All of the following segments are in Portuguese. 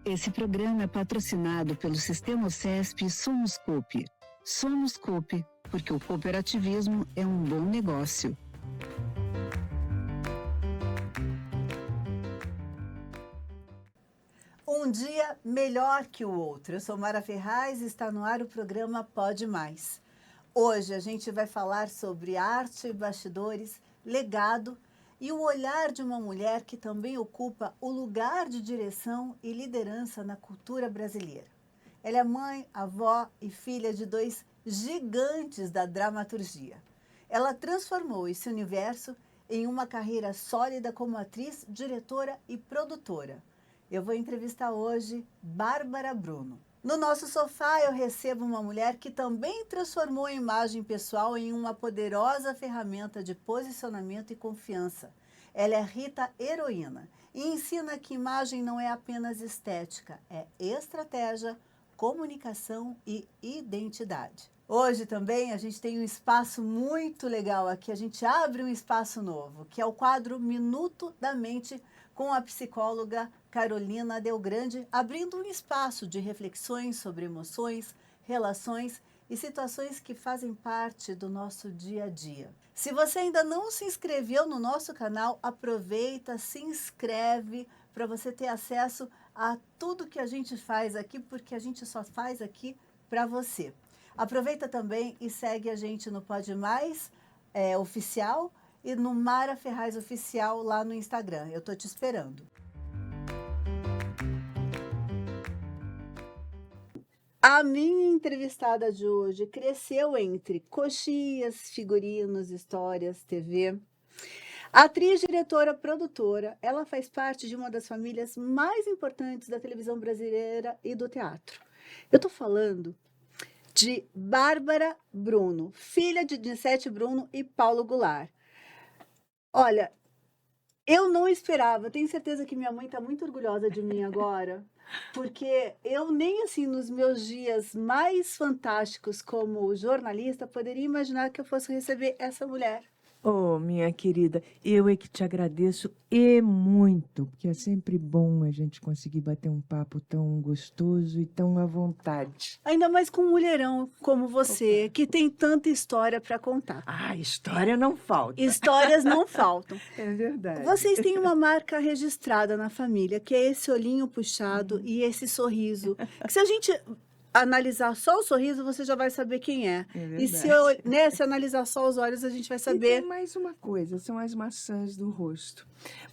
Esse programa é patrocinado pelo Sistema OCESP e Somos Coop. Somos Coop, porque o cooperativismo é um bom negócio. Um dia melhor que o outro. Eu sou Mara Ferraz e está no ar o programa Pode Mais. Hoje a gente vai falar sobre arte, bastidores, legado e o olhar de uma mulher que também ocupa o lugar de direção e liderança na cultura brasileira. Ela é mãe, avó e filha de dois gigantes da dramaturgia. Ela transformou esse universo em uma carreira sólida como atriz, diretora e produtora. Eu vou entrevistar hoje Bárbara Bruno. No nosso sofá eu recebo uma mulher que também transformou a imagem pessoal em uma poderosa ferramenta de posicionamento e confiança. Ela é Rita Heroína e ensina que imagem não é apenas estética, é estratégia, comunicação e identidade. Hoje também a gente tem um espaço muito legal aqui, a gente abre um espaço novo, que é o quadro Minuto da Mente, com a psicóloga Carolina Delgrande, abrindo um espaço de reflexões sobre emoções, relações e situações que fazem parte do nosso dia a dia. Se você ainda não se inscreveu no nosso canal, aproveita, se inscreve para você ter acesso a tudo que a gente faz aqui, porque a gente só faz aqui para você. Aproveita também e segue a gente no Pode Mais Oficial e no Mara Ferraz Oficial lá no Instagram. Eu estou te esperando. A minha entrevistada de hoje cresceu entre coxias, figurinos, histórias, TV. Atriz, diretora, produtora, ela faz parte de uma das famílias mais importantes da televisão brasileira e do teatro. Eu estou falando de Bárbara Bruno, filha de Nicete Bruno e Paulo Goulart. Olha, eu não esperava, tenho certeza que minha mãe está muito orgulhosa de mim agora, porque eu nem assim nos meus dias mais fantásticos como jornalista poderia imaginar que eu fosse receber essa mulher. Oh, minha querida, eu é que te agradeço e muito, porque é sempre bom a gente conseguir bater um papo tão gostoso e tão à vontade. Ainda mais com um mulherão como você, que tem tanta história para contar. Ah, história não falta. Histórias não faltam. É verdade. Vocês têm uma marca registrada na família, que é esse olhinho puxado e esse sorriso. Que se a gente analisar só o sorriso, você já vai saber quem é. É E se analisar só os olhos, a gente vai E saber. tem mais uma coisa, são as maçãs do rosto.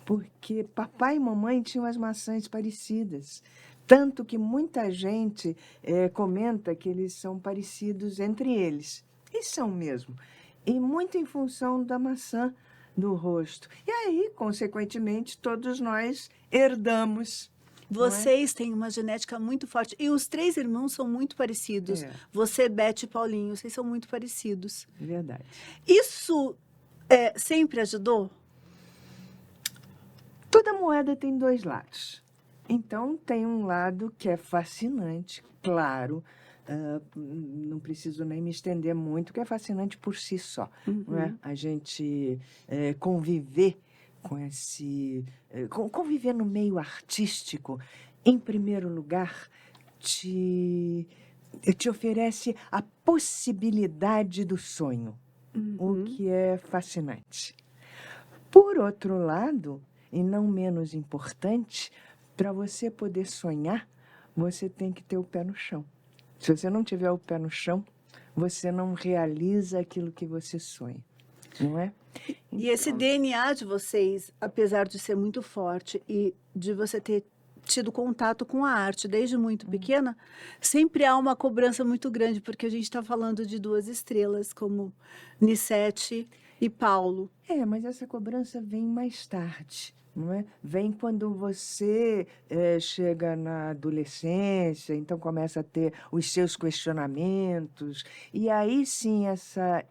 Porque papai e mamãe tinham as maçãs parecidas. Tanto que muita gente comenta que eles são parecidos entre eles. E são mesmo. E muito em função da maçã do rosto. E aí, consequentemente, todos nós herdamos. Vocês têm uma genética muito forte. E os três irmãos são muito parecidos. É. Você, Beth e Paulinho, vocês são muito parecidos. Verdade. Isso sempre ajudou? Toda moeda tem dois lados. Então, tem um lado que é fascinante, claro, não preciso nem me estender muito, que é fascinante por si só. Não é? A gente conviver com conviver no meio artístico, em primeiro lugar, te oferece a possibilidade do sonho, o que é fascinante. Por outro lado, e não menos importante, para você poder sonhar, você tem que ter o pé no chão. Se você não tiver o pé no chão, você não realiza aquilo que você sonha, não é? E esse DNA de vocês, apesar de ser muito forte e de você ter tido contato com a arte desde muito pequena, sempre há uma cobrança muito grande, porque a gente está falando de duas estrelas como Nicete e Paulo. Mas essa cobrança vem mais tarde. Não é? Vem quando você chega na adolescência, então começa a ter os seus questionamentos, e aí sim essa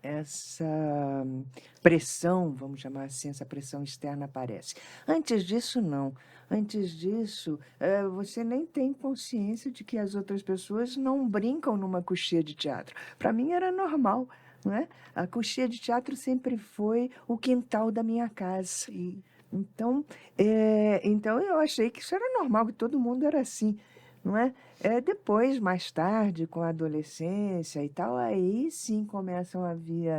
pressão, vamos chamar assim, essa pressão externa aparece. Antes disso, não. Antes disso, você nem tem consciência de que as outras pessoas não brincam numa coxia de teatro. Para mim era normal. Não é? A coxia de teatro sempre foi o quintal da minha casa. Sim. Então eu achei que isso era normal, que todo mundo era assim, não é? Depois, mais tarde, com a adolescência e tal, aí sim começam a vir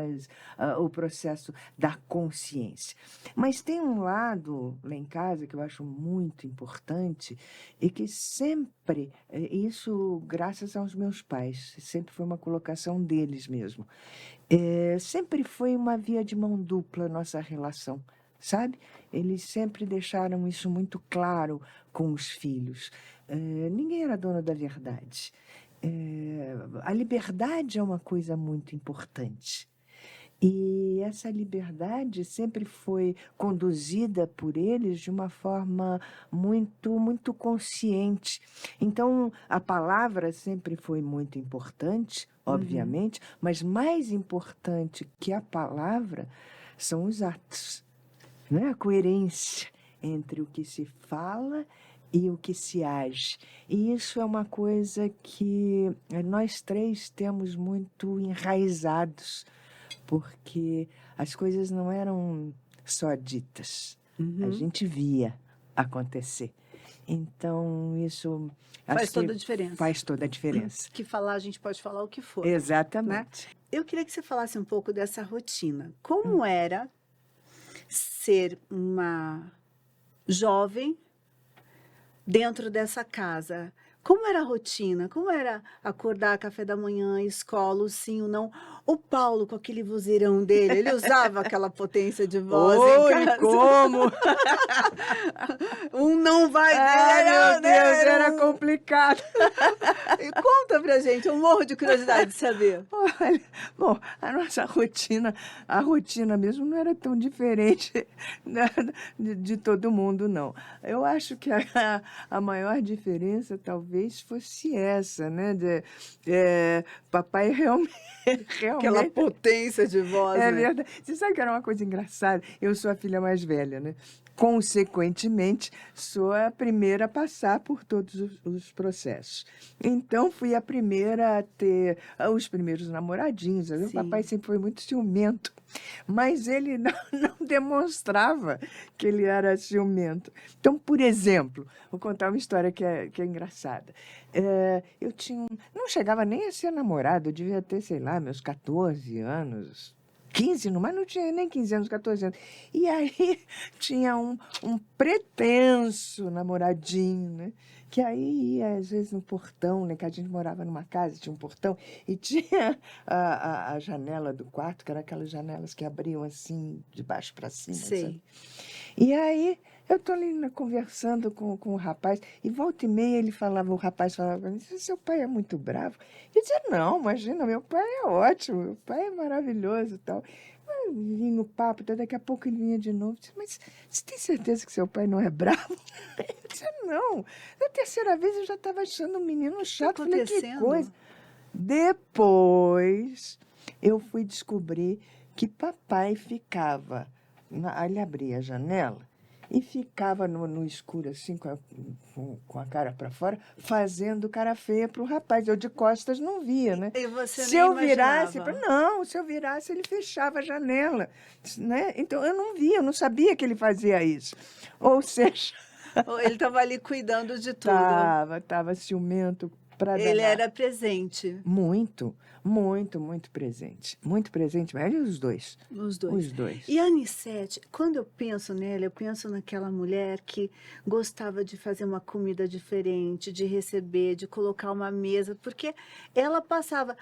o processo da consciência. Mas tem um lado lá em casa que eu acho muito importante e que sempre, isso graças aos meus pais, sempre foi uma colocação deles mesmo. Sempre foi uma via de mão dupla a nossa relação, sabe? Eles sempre deixaram isso muito claro com os filhos. Ninguém era dono da verdade. A liberdade é uma coisa muito importante. E essa liberdade sempre foi conduzida por eles de uma forma muito, muito consciente. Então, a palavra sempre foi muito importante, obviamente, mas mais importante que a palavra são os atos, não é? A coerência entre o que se fala e o que se age. E isso é uma coisa que nós três temos muito enraizados, porque as coisas não eram só ditas, a gente via acontecer. Então, isso Faz acho toda a que diferença. faz toda a diferença. Que falar, a gente pode falar o que for. Né? Exatamente. Eu queria que você falasse um pouco dessa rotina. Como era ser uma jovem dentro dessa casa? Como era a rotina? Como era acordar, café da manhã, escola, o sim, o não? O Paulo, com aquele vozeirão dele, ele usava aquela potência de voz em Oi, casa. como? Um não vai... Meu Deus, era complicado. Conta pra gente, eu morro de curiosidade de saber. Olha, bom, a rotina mesmo não era tão diferente de todo mundo, não. Eu acho que a maior diferença talvez fosse essa, né? Papai realmente... Aquela potência de voz, É né? verdade. Você sabe que era uma coisa engraçada? Eu sou a filha mais velha, né? Consequentemente, sou a primeira a passar por todos os processos. Então, fui a primeira a ter os primeiros namoradinhos. O papai sempre foi muito ciumento, mas ele não demonstrava que ele era ciumento. Então, por exemplo, vou contar uma história que é engraçada. Eu não chegava nem a ser namorado, eu devia ter, sei lá, meus 14 anos, 15, mas não tinha nem 15 anos, 14 anos. E aí tinha um pretenso namoradinho, né? Que aí ia, às vezes, no portão, né? Que a gente morava numa casa, tinha um portão, e tinha a janela do quarto, que eram aquelas janelas que abriam assim, de baixo para cima. Sei. Sabe? E aí eu estou ali conversando com o rapaz, e volta e meia o rapaz falava para mim, seu pai é muito bravo. Eu dizia, não, imagina, meu pai é ótimo, meu pai é maravilhoso e tal. Vinha o papo, até daqui a pouco ele vinha de novo. Disse, mas você tem certeza que seu pai não é bravo? Eu disse, não. Na terceira vez eu já estava achando o menino chato. Falei, que coisa. Depois eu fui descobrir que papai ficava, ele abria a janela e ficava no escuro, assim, com a cara para fora, fazendo cara feia para o rapaz. Eu de costas não via, né? E você se nem eu virasse, imaginava. se eu virasse, ele fechava a janela, né? Então, eu não via, eu não sabia que ele fazia isso. Ou seja... Ele estava ali cuidando de tudo. Tava ciumento para danar. Ele era presente. Muito, muito, muito presente. Muito presente, mas os dois. Os dois. Os dois. E a Anissete, quando eu penso nela, eu penso naquela mulher que gostava de fazer uma comida diferente, de receber, de colocar uma mesa, porque ela passava...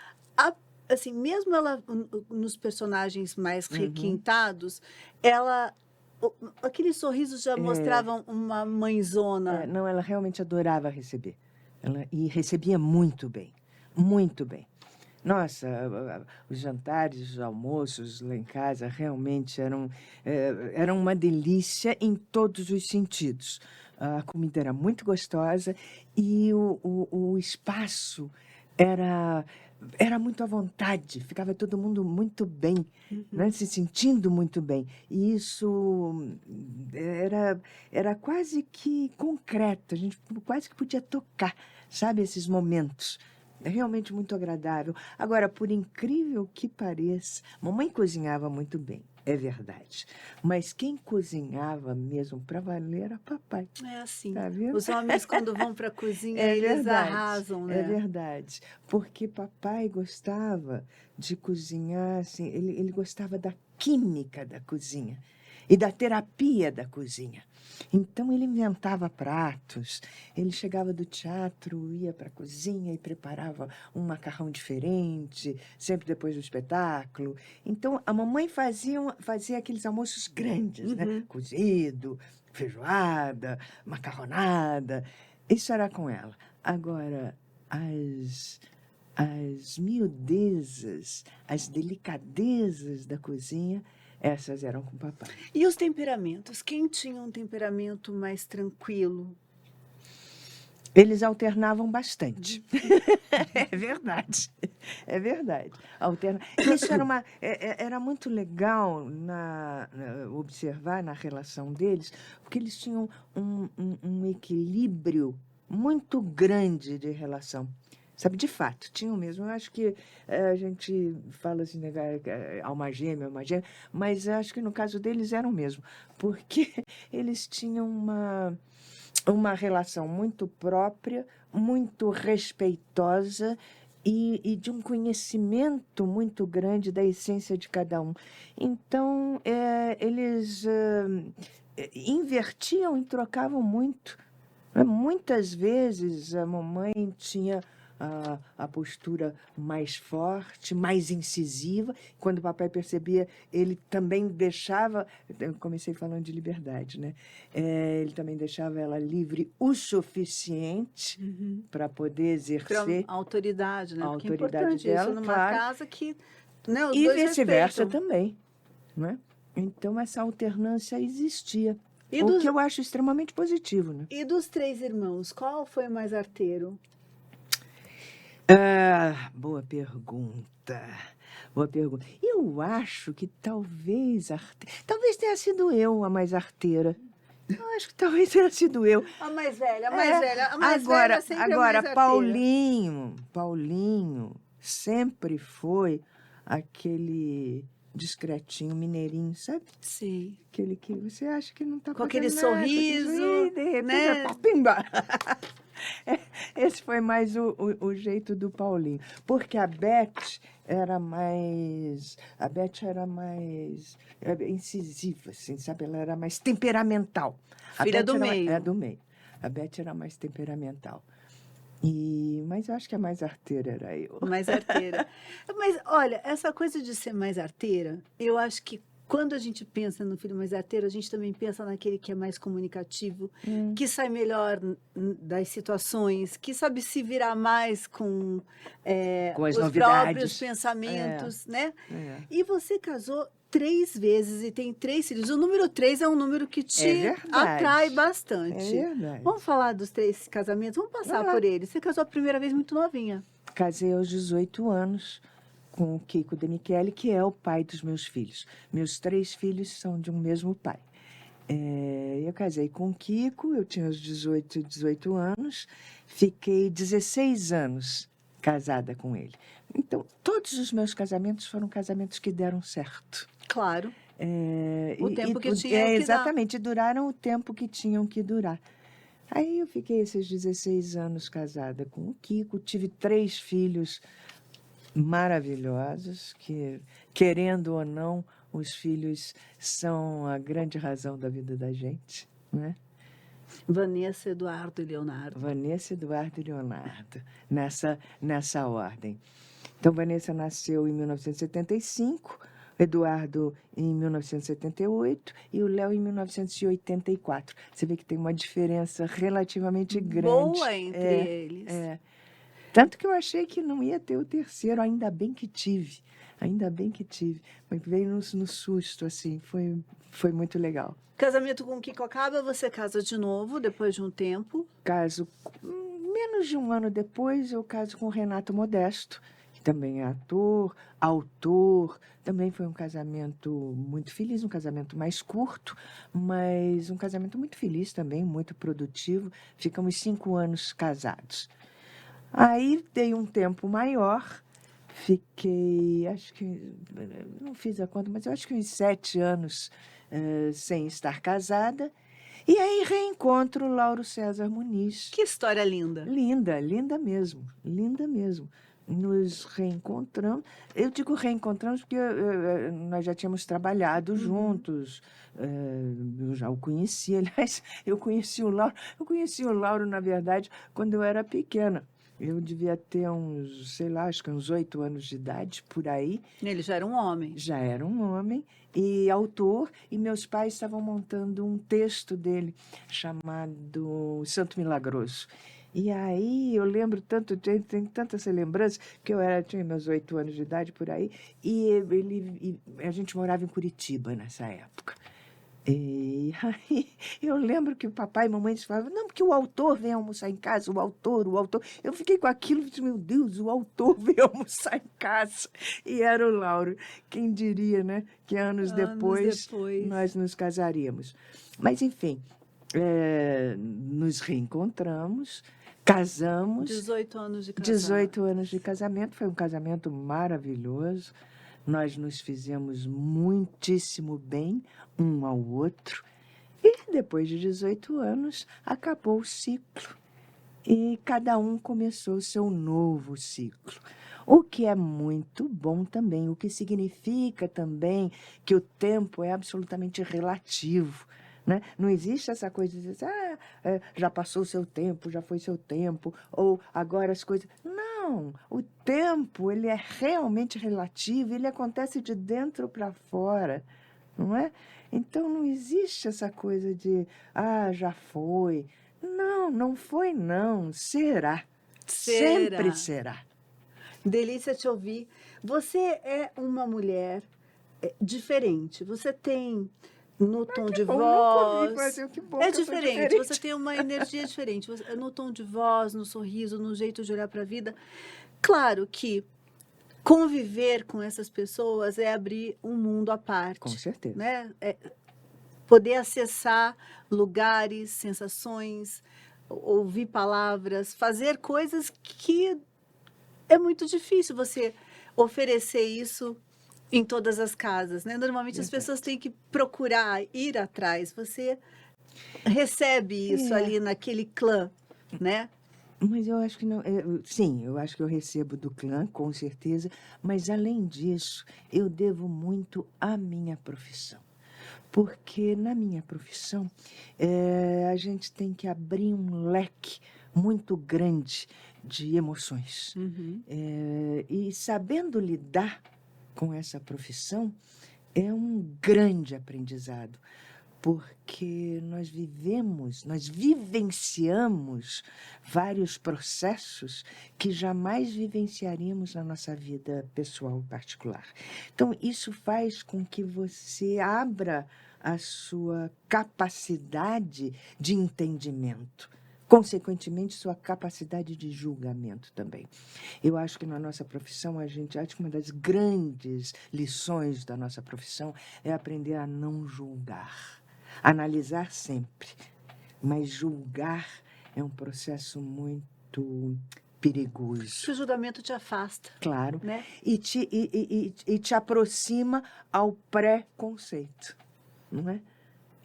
assim, mesmo ela, nos personagens mais requintados, aqueles sorrisos já mostravam uma mãezona. Não, ela realmente adorava receber. E recebia muito bem, muito bem. Nossa, os jantares, os almoços lá em casa realmente eram uma delícia em todos os sentidos. A comida era muito gostosa e o espaço era muito à vontade, ficava todo mundo muito bem, né? Se sentindo muito bem. E isso era quase que concreto, a gente quase que podia tocar, sabe, esses momentos. É realmente muito agradável. Agora, por incrível que pareça, mamãe cozinhava muito bem. é verdade. Mas quem cozinhava mesmo para valer era papai. É assim. Tá vendo? Os homens, quando vão para a cozinha, É eles verdade, arrasam, né? é verdade. Porque papai gostava de cozinhar, assim, ele gostava da química da cozinha e da terapia da cozinha. Então, ele inventava pratos, ele chegava do teatro, ia para a cozinha e preparava um macarrão diferente, sempre depois do espetáculo. Então, a mamãe fazia aqueles almoços grandes, né? Cozido, feijoada, macarronada. Isso era com ela. Agora, as miudezas, as delicadezas da cozinha, essas eram com o papai. E os temperamentos? Quem tinha um temperamento mais tranquilo? Eles alternavam bastante. É verdade. É verdade. Isso era muito legal observar na relação deles, porque eles tinham um equilíbrio muito grande de relação. Sabe, de fato, tinham mesmo. Eu acho que a gente fala assim, né, alma gêmea, mas eu acho que no caso deles eram mesmo, porque eles tinham uma relação muito própria, muito respeitosa e de um conhecimento muito grande da essência de cada um. Então, eles invertiam e trocavam muito. Muitas vezes a mamãe tinha a postura mais forte, mais incisiva. Quando o papai percebia, ele também deixava... Eu comecei falando de liberdade, né? Ele também deixava ela livre o suficiente para poder exercer a autoridade, né? a Porque é autoridade importante dela, isso numa claro. casa que, né, os E dois vice-versa respeitam. também, né? Então, essa alternância existia. E O que eu acho extremamente positivo, né? E dos 3 irmãos, qual foi o mais arteiro? Boa pergunta. Boa pergunta. Eu acho que talvez tenha sido eu a mais arteira. Eu acho que talvez tenha sido eu. A mais velha, a mais velha. A mais velha sempre agora, é mais arteira. Paulinho sempre foi aquele discretinho, mineirinho, sabe? Sim. Aquele que você acha que não está Com aquele fazendo nada, sorriso, e de repente, né? Pimba! Esse foi mais o jeito do Paulinho. Porque a Beth era mais incisiva, assim, sabe? Ela era mais temperamental. Filha do meio. É do meio. A Beth era mais temperamental. Mas eu acho que a mais arteira era eu. Mais arteira. Mas, olha, essa coisa de ser mais arteira, eu acho que quando a gente pensa no filho mais arteiro, a gente também pensa naquele que é mais comunicativo, que sai melhor das situações, que sabe se virar mais com as os novidades. próprios pensamentos, né? E você casou 3 vezes e tem 3 filhos. O número 3 é um número que te atrai bastante. É verdade. Vamos falar dos 3 casamentos? Vamos passar por eles. Você casou a primeira vez muito novinha. Casei aos 18 anos. Com o Kiko Denicheli, que é o pai dos meus filhos. Meus 3 filhos são de um mesmo pai. Eu casei com o Kiko, eu tinha os 18 anos, fiquei 16 anos casada com ele. Então, todos os meus casamentos foram casamentos que deram certo. Claro. O tempo que tinha que exatamente, duraram o tempo que tinham que durar. Aí eu fiquei esses 16 anos casada com o Kiko, tive 3 filhos maravilhosos, que, querendo ou não, os filhos são a grande razão da vida da gente, né? Vanessa, Eduardo e Leonardo. Vanessa, Eduardo e Leonardo, nessa ordem. Então, Vanessa nasceu em 1975, Eduardo em 1978 e o Léo em 1984. Você vê que tem uma diferença relativamente grande. Boa entre eles. Tanto que eu achei que não ia ter o terceiro, ainda bem que tive. Mas veio no susto, assim, foi muito legal. Casamento com o Kiko acaba, você casa de novo, depois de um tempo? Caso, menos de um ano depois, eu caso com o Renato Modesto, que também é ator, autor. Também foi um casamento muito feliz, um casamento mais curto, mas um casamento muito feliz também, muito produtivo. Ficamos 5 anos casados. Aí dei um tempo maior, fiquei, acho que, não fiz a conta, mas eu acho que uns 7 anos sem estar casada. E aí reencontro o Lauro César Muniz. Que história linda. Linda, linda mesmo, linda mesmo. Nos reencontramos. Eu digo reencontramos porque nós já tínhamos trabalhado juntos. Eu já o conhecia. Aliás, eu conheci o Lauro, na verdade, quando eu era pequena. Eu devia ter uns, sei lá, acho que uns 8 anos de idade, por aí. Ele já era um homem. Já era um homem e autor, e meus pais estavam montando um texto dele chamado Santo Milagroso. E aí eu lembro tanto, tem tanta essa lembrança, que tinha meus 8 anos de idade por aí, e a gente morava em Curitiba nessa época. E aí eu lembro que o papai e mamãe falavam, não, porque o autor vem almoçar em casa, o autor. Eu fiquei com aquilo e disse, meu Deus, o autor vem almoçar em casa. E era o Lauro. Quem diria, né, que anos depois nós nos casaríamos. Mas, enfim, nos reencontramos, casamos. 18 anos de casamento. 18 anos de casamento, foi um casamento maravilhoso. Nós nos fizemos muitíssimo bem um ao outro. E depois de 18 anos, acabou o ciclo. E cada um começou o seu novo ciclo. O que é muito bom também, o que significa também que o tempo é absolutamente relativo. Né? Não existe essa coisa de dizer, já passou o seu tempo, já foi seu tempo, ou agora as coisas... Não, o tempo ele é realmente relativo, ele acontece de dentro para fora, não é? Então não existe essa coisa de, já foi. Não, não foi não, será. Sempre será. Delícia te ouvir. Você é uma mulher diferente, você tem... No tom de voz. É diferente, você tem uma energia diferente. No tom de voz, no sorriso, no jeito de olhar para a vida. Claro que conviver com essas pessoas é abrir um mundo à parte. Com certeza. Né? Poder acessar lugares, sensações, ouvir palavras, fazer coisas que é muito difícil você oferecer isso em todas as casas, né? Normalmente as pessoas têm que procurar, ir atrás. Você recebe isso ali naquele clã, né? Mas eu acho que não... sim, eu acho que eu recebo do clã, com certeza. Mas, além disso, eu devo muito à minha profissão. Porque, na minha profissão, a gente tem que abrir um leque muito grande de emoções. E sabendo lidar com essa profissão é um grande aprendizado, porque nós vivenciamos vários processos que jamais vivenciaríamos na nossa vida pessoal particular. Então, isso faz com que você abra a sua capacidade de entendimento. Consequentemente, sua capacidade de julgamento também. Eu acho que na nossa profissão, acho que uma das grandes lições da nossa profissão é aprender a não julgar. Analisar sempre, mas julgar é um processo muito perigoso. Que o julgamento te afasta. Claro, né? E te aproxima ao preconceito, não é?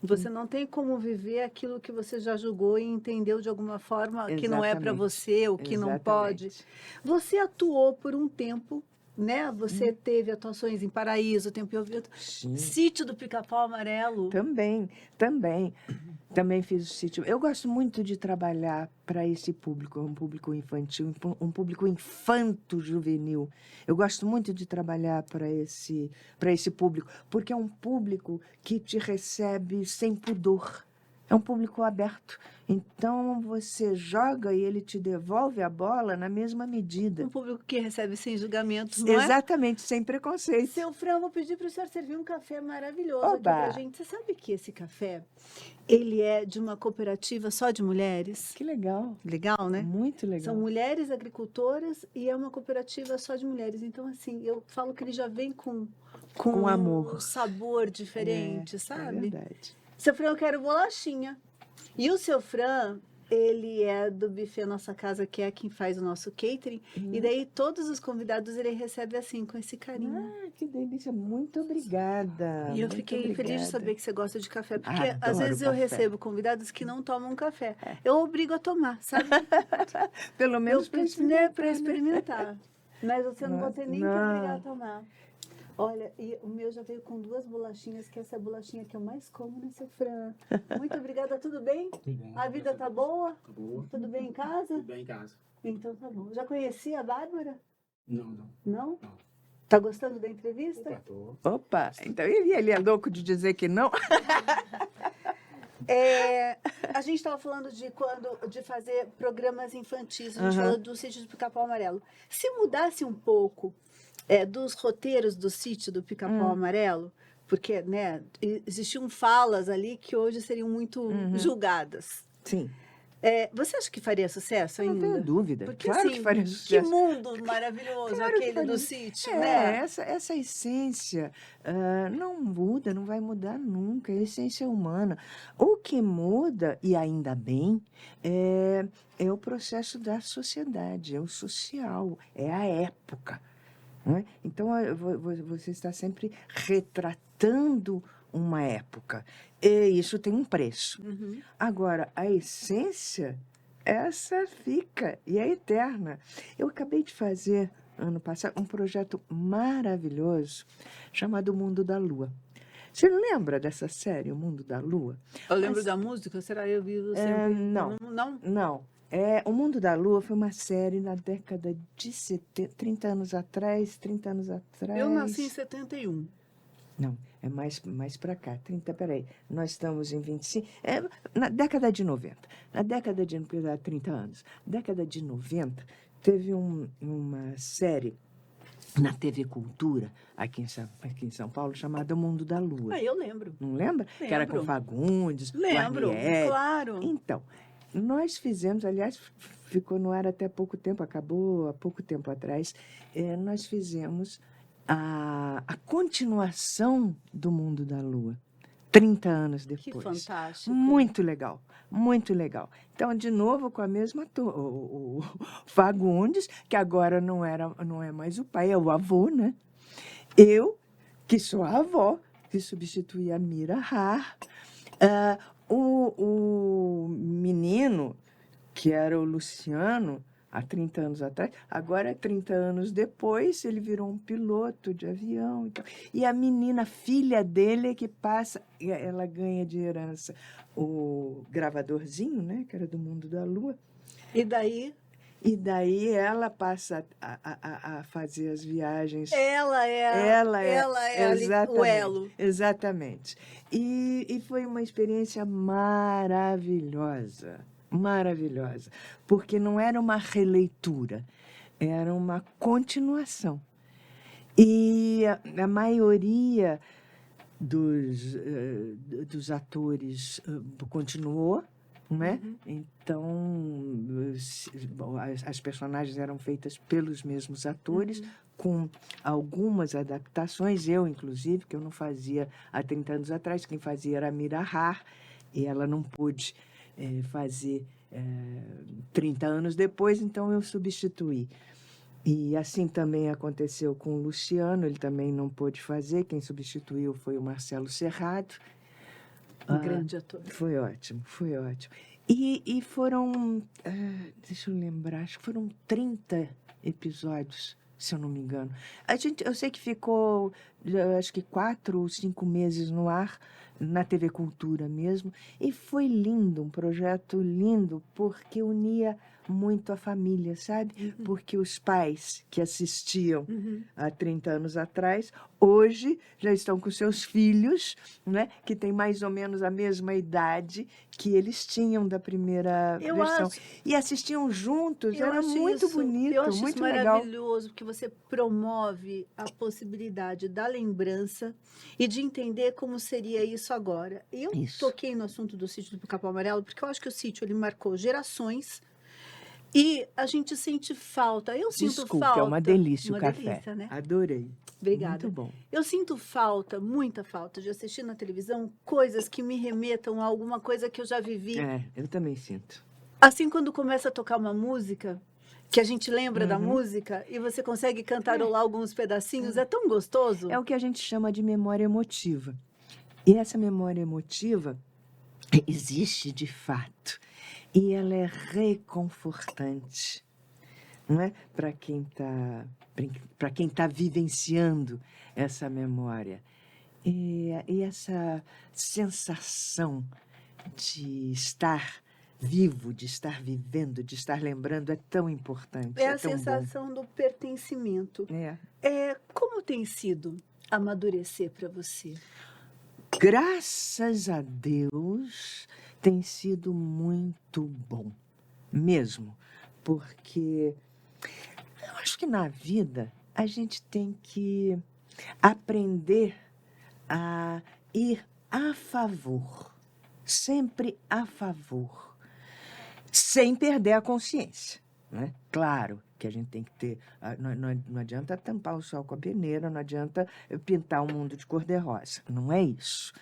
Você não tem como viver aquilo que você já julgou e entendeu de alguma forma que não é para você, ou que não pode. Você atuou por um tempo, né? Você teve atuações em Paraíso, Tempo e Ouvido. Sítio do Pica-Pau Amarelo. Também fiz o sítio. Eu gosto muito de trabalhar para esse público, um público infantil, um público infanto-juvenil. Eu gosto muito de trabalhar para esse público, porque é um público que te recebe sem pudor. É um público aberto. Então, você joga e ele te devolve a bola na mesma medida. Um público que recebe sem julgamentos, não é? Exatamente, sem preconceito. Seu Fran, vou pedir para o senhor servir um café maravilhoso aqui para a gente. Você sabe que esse café, ele é de uma cooperativa só de mulheres? Que legal. Legal, né? Muito legal. São mulheres agricultoras e é uma cooperativa só de mulheres. Então, assim, eu falo que ele já vem com amor. Um sabor diferente, sabe? É verdade. Seu Fran, eu quero bolachinha. E o seu Fran, ele é do buffet Nossa Casa, que é quem faz o nosso catering. E daí todos os convidados ele recebe assim, com esse carinho. Ah, que delícia. Muito obrigada. E eu muito fiquei feliz de obrigada. saber que você gosta de café, porque às Adoro vezes eu café. recebo convidados que não tomam café. Eu obrigo a tomar, sabe? Pelo menos para Para experimentar. Mas você não vai ter nem que obrigar a tomar. Olha, e o meu já veio com 2 bolachinhas, que essa é a bolachinha que eu mais como nesse Fran. Muito obrigada, tudo bem? Tudo bom. A vida tá boa? Tá boa. Tudo bem em casa? Tudo bem em casa. Então tá bom. Já conhecia a Bárbara? Não, não. Não? Não. Tá gostando da entrevista? Opa, tô. Opa, então ele é louco de dizer que não? A gente estava falando de fazer programas infantis, a gente falou do Sítio do Pica-Pau Amarelo. Se mudasse um pouco dos roteiros do Sítio do Pica-Pau Amarelo, porque né, existiam falas ali que hoje seriam muito julgadas. Sim. Você acha que faria sucesso ainda? Não tenho dúvida. Porque, claro assim, que faria que sucesso. mundo maravilhoso Claro que aquele faria. do Sítio, É, né? essa essência não muda, não vai mudar nunca, é a essência humana. O que muda, e ainda bem, é o processo da sociedade, é o social, é a época. Não é? Então, você está sempre retratando uma época, e isso tem um preço. Agora, a essência, essa fica e é eterna. Eu acabei de fazer, ano passado, um projeto maravilhoso chamado Mundo da Lua. Você lembra dessa série, O Mundo da Lua? Eu lembro da música, será eu vi você? Não. Não? O Mundo da Lua foi uma série na década de 70, 30 anos atrás. Eu nasci em 71. Não, é mais para cá. Peraí, nós estamos em 25. Na década de 90. Na década de 30 anos. Década de 90, teve uma série na TV Cultura, aqui em São Paulo, chamada O Mundo da Lua. Eu lembro. Não lembra? Lembro. Que era com Fagundes, Lembro, Guarnieri. claro. Então, nós fizemos, aliás, ficou no ar até pouco tempo, acabou há pouco tempo atrás, nós fizemos a continuação do Mundo da Lua, 30 anos depois. Que fantástico. Muito legal, muito legal. Então, de novo, com a mesma o Fagundes, que agora não é mais o pai, é o avô, né? Eu, que sou a avó, que substituí a Mira Har. O menino, que era o Luciano, há 30 anos atrás, agora, 30 anos depois, ele virou um piloto de avião. E a menina, filha dele, que passa, ela ganha de herança o gravadorzinho, né, que era do Mundo da Lua. E daí ela passa a fazer as viagens. ela é exatamente, o elo. Exatamente. E foi uma experiência maravilhosa. Maravilhosa. Porque não era uma releitura, era uma continuação. E a maioria dos atores continuou, né? Então, as personagens eram feitas pelos mesmos atores, com algumas adaptações, eu, inclusive, que eu não fazia há 30 anos atrás, quem fazia era a Mira Har, e ela não pôde fazer 30 anos depois, então eu substituí. E assim também aconteceu com o Luciano, ele também não pôde fazer, quem substituiu foi o Marcelo Serrado. Um grande ator. Foi ótimo. E foram, deixa eu lembrar, acho que foram 30 episódios, se eu não me engano. Eu sei que ficou, acho que 4 ou 5 meses no ar, na TV Cultura mesmo, e foi lindo, um projeto lindo, porque unia muito a família, sabe? Porque os pais que assistiam há 30 anos atrás, hoje já estão com seus filhos, né? Que têm mais ou menos a mesma idade que eles tinham da primeira versão. E assistiam juntos, era muito bonito, eu acho muito isso legal. Maravilhoso, porque você promove a possibilidade da lembrança e de entender como seria isso agora. E eu toquei no assunto do Sítio do Pica-Pau Amarelo, porque eu acho que o sítio ele marcou gerações. E a gente sente falta. Eu sinto falta. É uma delícia o café. Delícia, né? Adorei. Obrigada. Muito bom. Eu sinto falta, muita falta, de assistir na televisão coisas que me remetam a alguma coisa que eu já vivi. Eu também sinto. Assim, quando começa a tocar uma música, que a gente lembra da música e você consegue cantarolar alguns pedacinhos, é tão gostoso. É o que a gente chama de memória emotiva. E essa memória emotiva existe de fato. E ela é reconfortante, não é? Para quem tá vivenciando essa memória. E essa sensação de estar vivo, de estar vivendo, de estar lembrando é tão importante, É é a tão bom. sensação do pertencimento. É. Como tem sido amadurecer para você? Graças a Deus, tem sido muito bom, mesmo, porque eu acho que na vida a gente tem que aprender a ir a favor, sempre a favor, sem perder a consciência, né? Claro que a gente tem que ter... Não adianta tampar o sol com a peneira, não adianta pintar o mundo de cor-de-rosa, não é isso.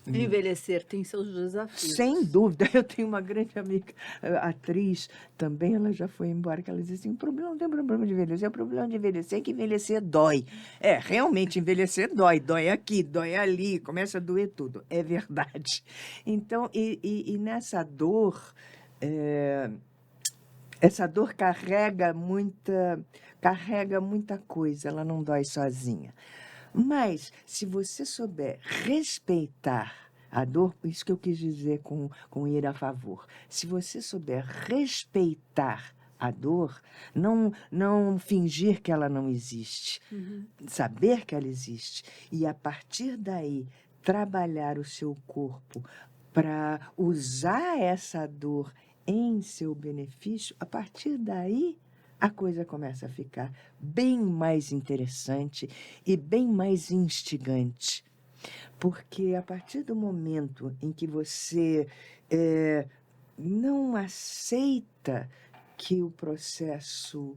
Envelhecer tem seus desafios. Sem dúvida. Eu tenho uma grande amiga, atriz também, ela já foi embora, que ela dizia assim, não tem problema de envelhecer, o problema de envelhecer é que envelhecer dói. Realmente, envelhecer dói aqui, dói ali, começa a doer tudo, é verdade. Então, e nessa dor, essa dor carrega muita coisa, ela não dói sozinha. Mas, se você souber respeitar a dor, isso que eu quis dizer com ir a favor. Se você souber respeitar a dor, não fingir que ela não existe, saber que ela existe, e a partir daí trabalhar o seu corpo para usar essa dor em seu benefício, a partir daí a coisa começa a ficar bem mais interessante e bem mais instigante. Porque a partir do momento em que você não aceita que o processo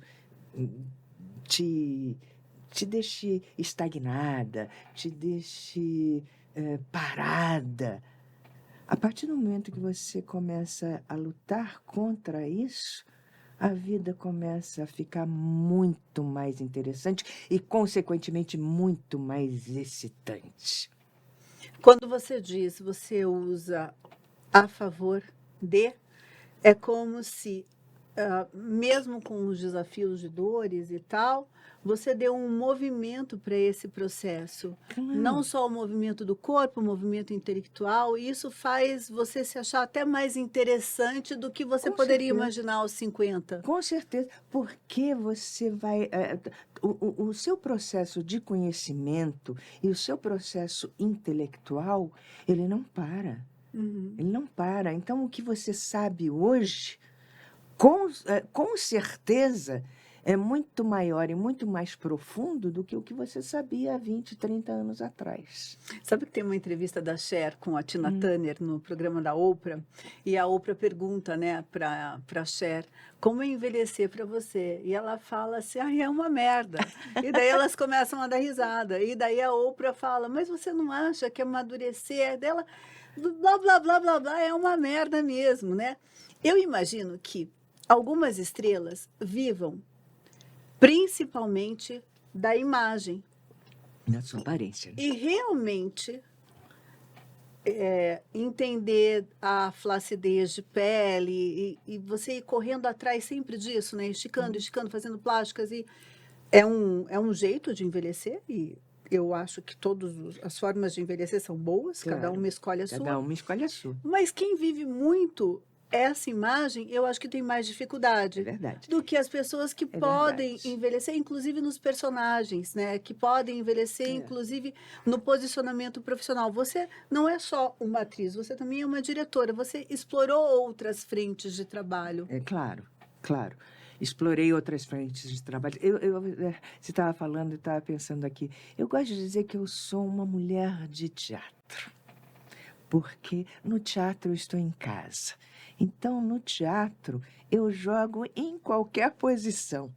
te deixe estagnada, te deixe parada, a partir do momento que você começa a lutar contra isso, a vida começa a ficar muito mais interessante e, consequentemente, muito mais excitante. Quando você diz, você usa a favor de, é como se, mesmo com os desafios de dores e tal, você deu um movimento para esse processo. Claro. Não só o movimento do corpo, o movimento intelectual, e isso faz você se achar até mais interessante do que você poderia imaginar aos 50. Com certeza, porque você vai... o seu processo de conhecimento e o seu processo intelectual, ele não para. Ele não para. Então, o que você sabe hoje, com certeza, é muito maior e muito mais profundo do que o que você sabia há 20, 30 anos atrás. Sabe que tem uma entrevista da Cher com a Tina Turner no programa da Oprah, e a Oprah pergunta, né, para Cher, como é envelhecer para você? E ela fala assim, é uma merda. E daí elas começam a dar risada. E daí a Oprah fala, mas você não acha que amadurecer dela, blá, blá, blá, blá, blá, é uma merda mesmo, né? Eu imagino que algumas estrelas vivam principalmente da imagem. Na sua aparência. Né? E realmente entender a flacidez de pele e você ir correndo atrás sempre disso, né? Esticando, fazendo plásticas. E é um jeito de envelhecer e eu acho que todas as formas de envelhecer são boas, Claro, cada uma escolhe a sua. Cada uma escolhe a sua. Mas quem vive muito essa imagem, eu acho que tem mais dificuldade do que as pessoas que podem envelhecer, inclusive nos personagens, né? Que podem envelhecer, inclusive no posicionamento profissional. Você não é só uma atriz, você também é uma diretora. Você explorou outras frentes de trabalho. Claro. Explorei outras frentes de trabalho. Você estava falando, eu estava pensando aqui. Eu gosto de dizer que eu sou uma mulher de teatro. Porque no teatro eu estou em casa. Então, no teatro, eu jogo em qualquer posição.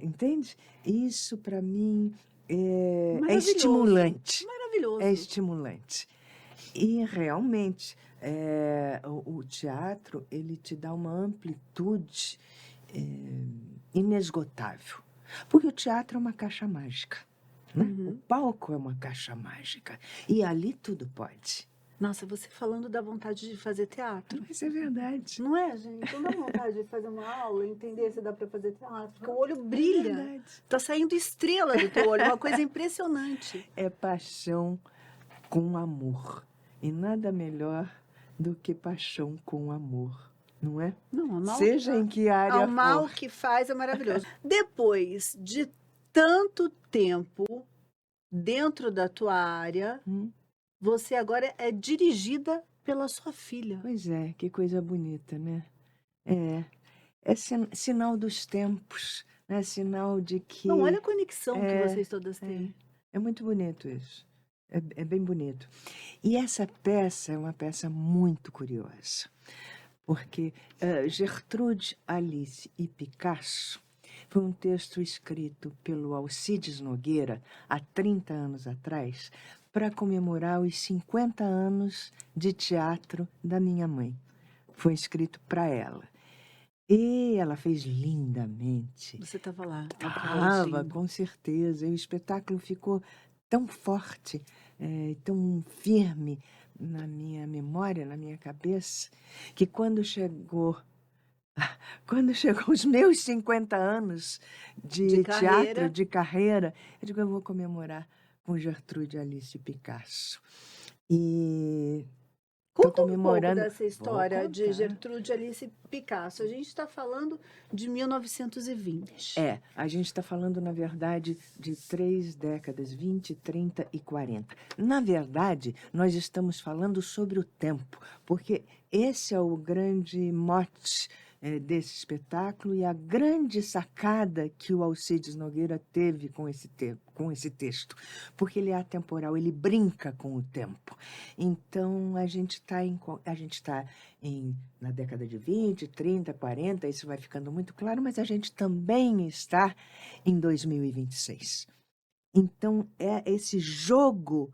Entende? Isso, para mim, é estimulante. Maravilhoso. É estimulante. E realmente, o teatro, ele te dá uma amplitude inesgotável. Porque o teatro é uma caixa mágica, né? O palco é uma caixa mágica. E ali tudo pode. Nossa, você falando dá vontade de fazer teatro. Mas é verdade. Não é, gente? Não dá vontade de fazer uma aula, entender se dá para fazer teatro. Porque o olho É brilha. verdade. Tá saindo estrela do teu olho, uma coisa impressionante. É paixão com amor. E nada melhor do que paixão com amor, não é? Não, Seja em que área ao mal for. que faz é maravilhoso. Depois de tanto tempo dentro da tua área, você agora é dirigida pela sua filha. Pois é, que coisa bonita, né? É sinal dos tempos, né? Sinal de que... Não, olha a conexão que É, vocês todas têm. É muito bonito isso. É bem bonito. E essa peça é uma peça muito curiosa, porque Gertrude, Alice e Picasso foi um texto escrito pelo Alcides Nogueira há 30 anos atrás para comemorar os 50 anos de teatro da minha mãe. Foi escrito para ela. E ela fez lindamente. Você estava lá. Estava, aplaudindo. com certeza. E o espetáculo ficou tão forte, tão firme na minha memória, na minha cabeça, que quando chegou os meus 50 anos de teatro, de carreira, eu digo, eu vou comemorar com Gertrude, Alice e Picasso. E Conta um pouco dessa história de contar. Gertrude, Alice e Picasso. A gente está falando de 1920. A gente está falando, na verdade, de 3 décadas, 20, 30 e 40. Na verdade, nós estamos falando sobre o tempo, porque esse é o grande mote desse espetáculo e a grande sacada que o Alcides Nogueira teve com esse texto, porque ele é atemporal, ele brinca com o tempo. Então, a gente está na década de 20, 30, 40, isso vai ficando muito claro, mas a gente também está em 2026. Então, é esse jogo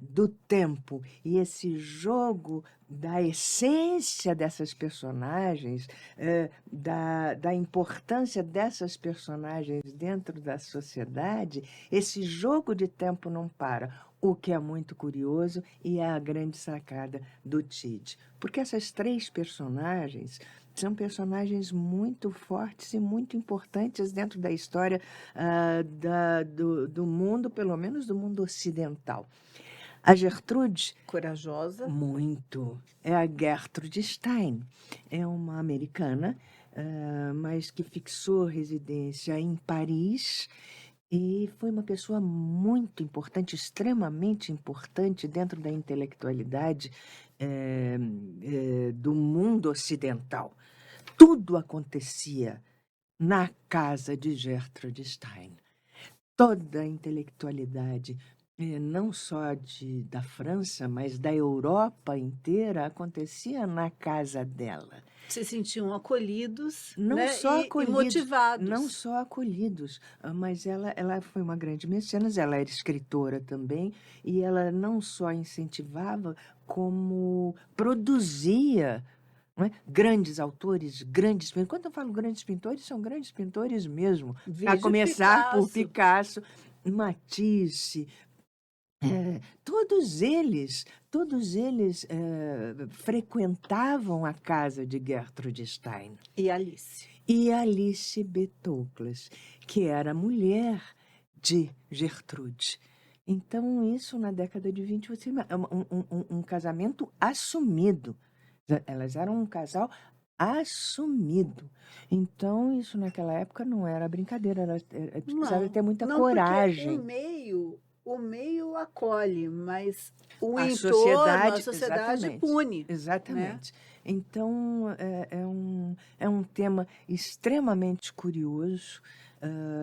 do tempo e esse jogo da essência dessas personagens, da importância dessas personagens dentro da sociedade, esse jogo de tempo não para. O que é muito curioso e é a grande sacada do Tide. Porque essas 3 personagens são personagens muito fortes e muito importantes dentro da história do mundo, pelo menos do mundo ocidental. A Gertrude... Corajosa. Muito. É a Gertrude Stein. É uma americana, mas que fixou residência em Paris e foi uma pessoa muito importante, extremamente importante dentro da intelectualidade do mundo ocidental. Tudo acontecia na casa de Gertrude Stein. Toda a intelectualidade, não só da França, mas da Europa inteira, acontecia na casa dela. Se sentiam acolhidos, Não né? só acolhidos, e motivados. Não só acolhidos, mas ela foi uma grande mecenas, ela era escritora também, e ela não só incentivava, como produzia, não é? Grandes autores, grandes pintores. Quando eu falo grandes pintores, são grandes pintores mesmo. A começar por Picasso, Matisse, todos eles frequentavam a casa de Gertrude Stein. E Alice. E Alice B. Toklas, que era mulher de Gertrude. Então, isso na década de 20, um casamento assumido. Elas eram um casal assumido. Então, isso naquela época não era brincadeira, precisava ter muita coragem. O meio acolhe, mas a sociedade pune. Exatamente. Né? Então, é um tema extremamente curioso,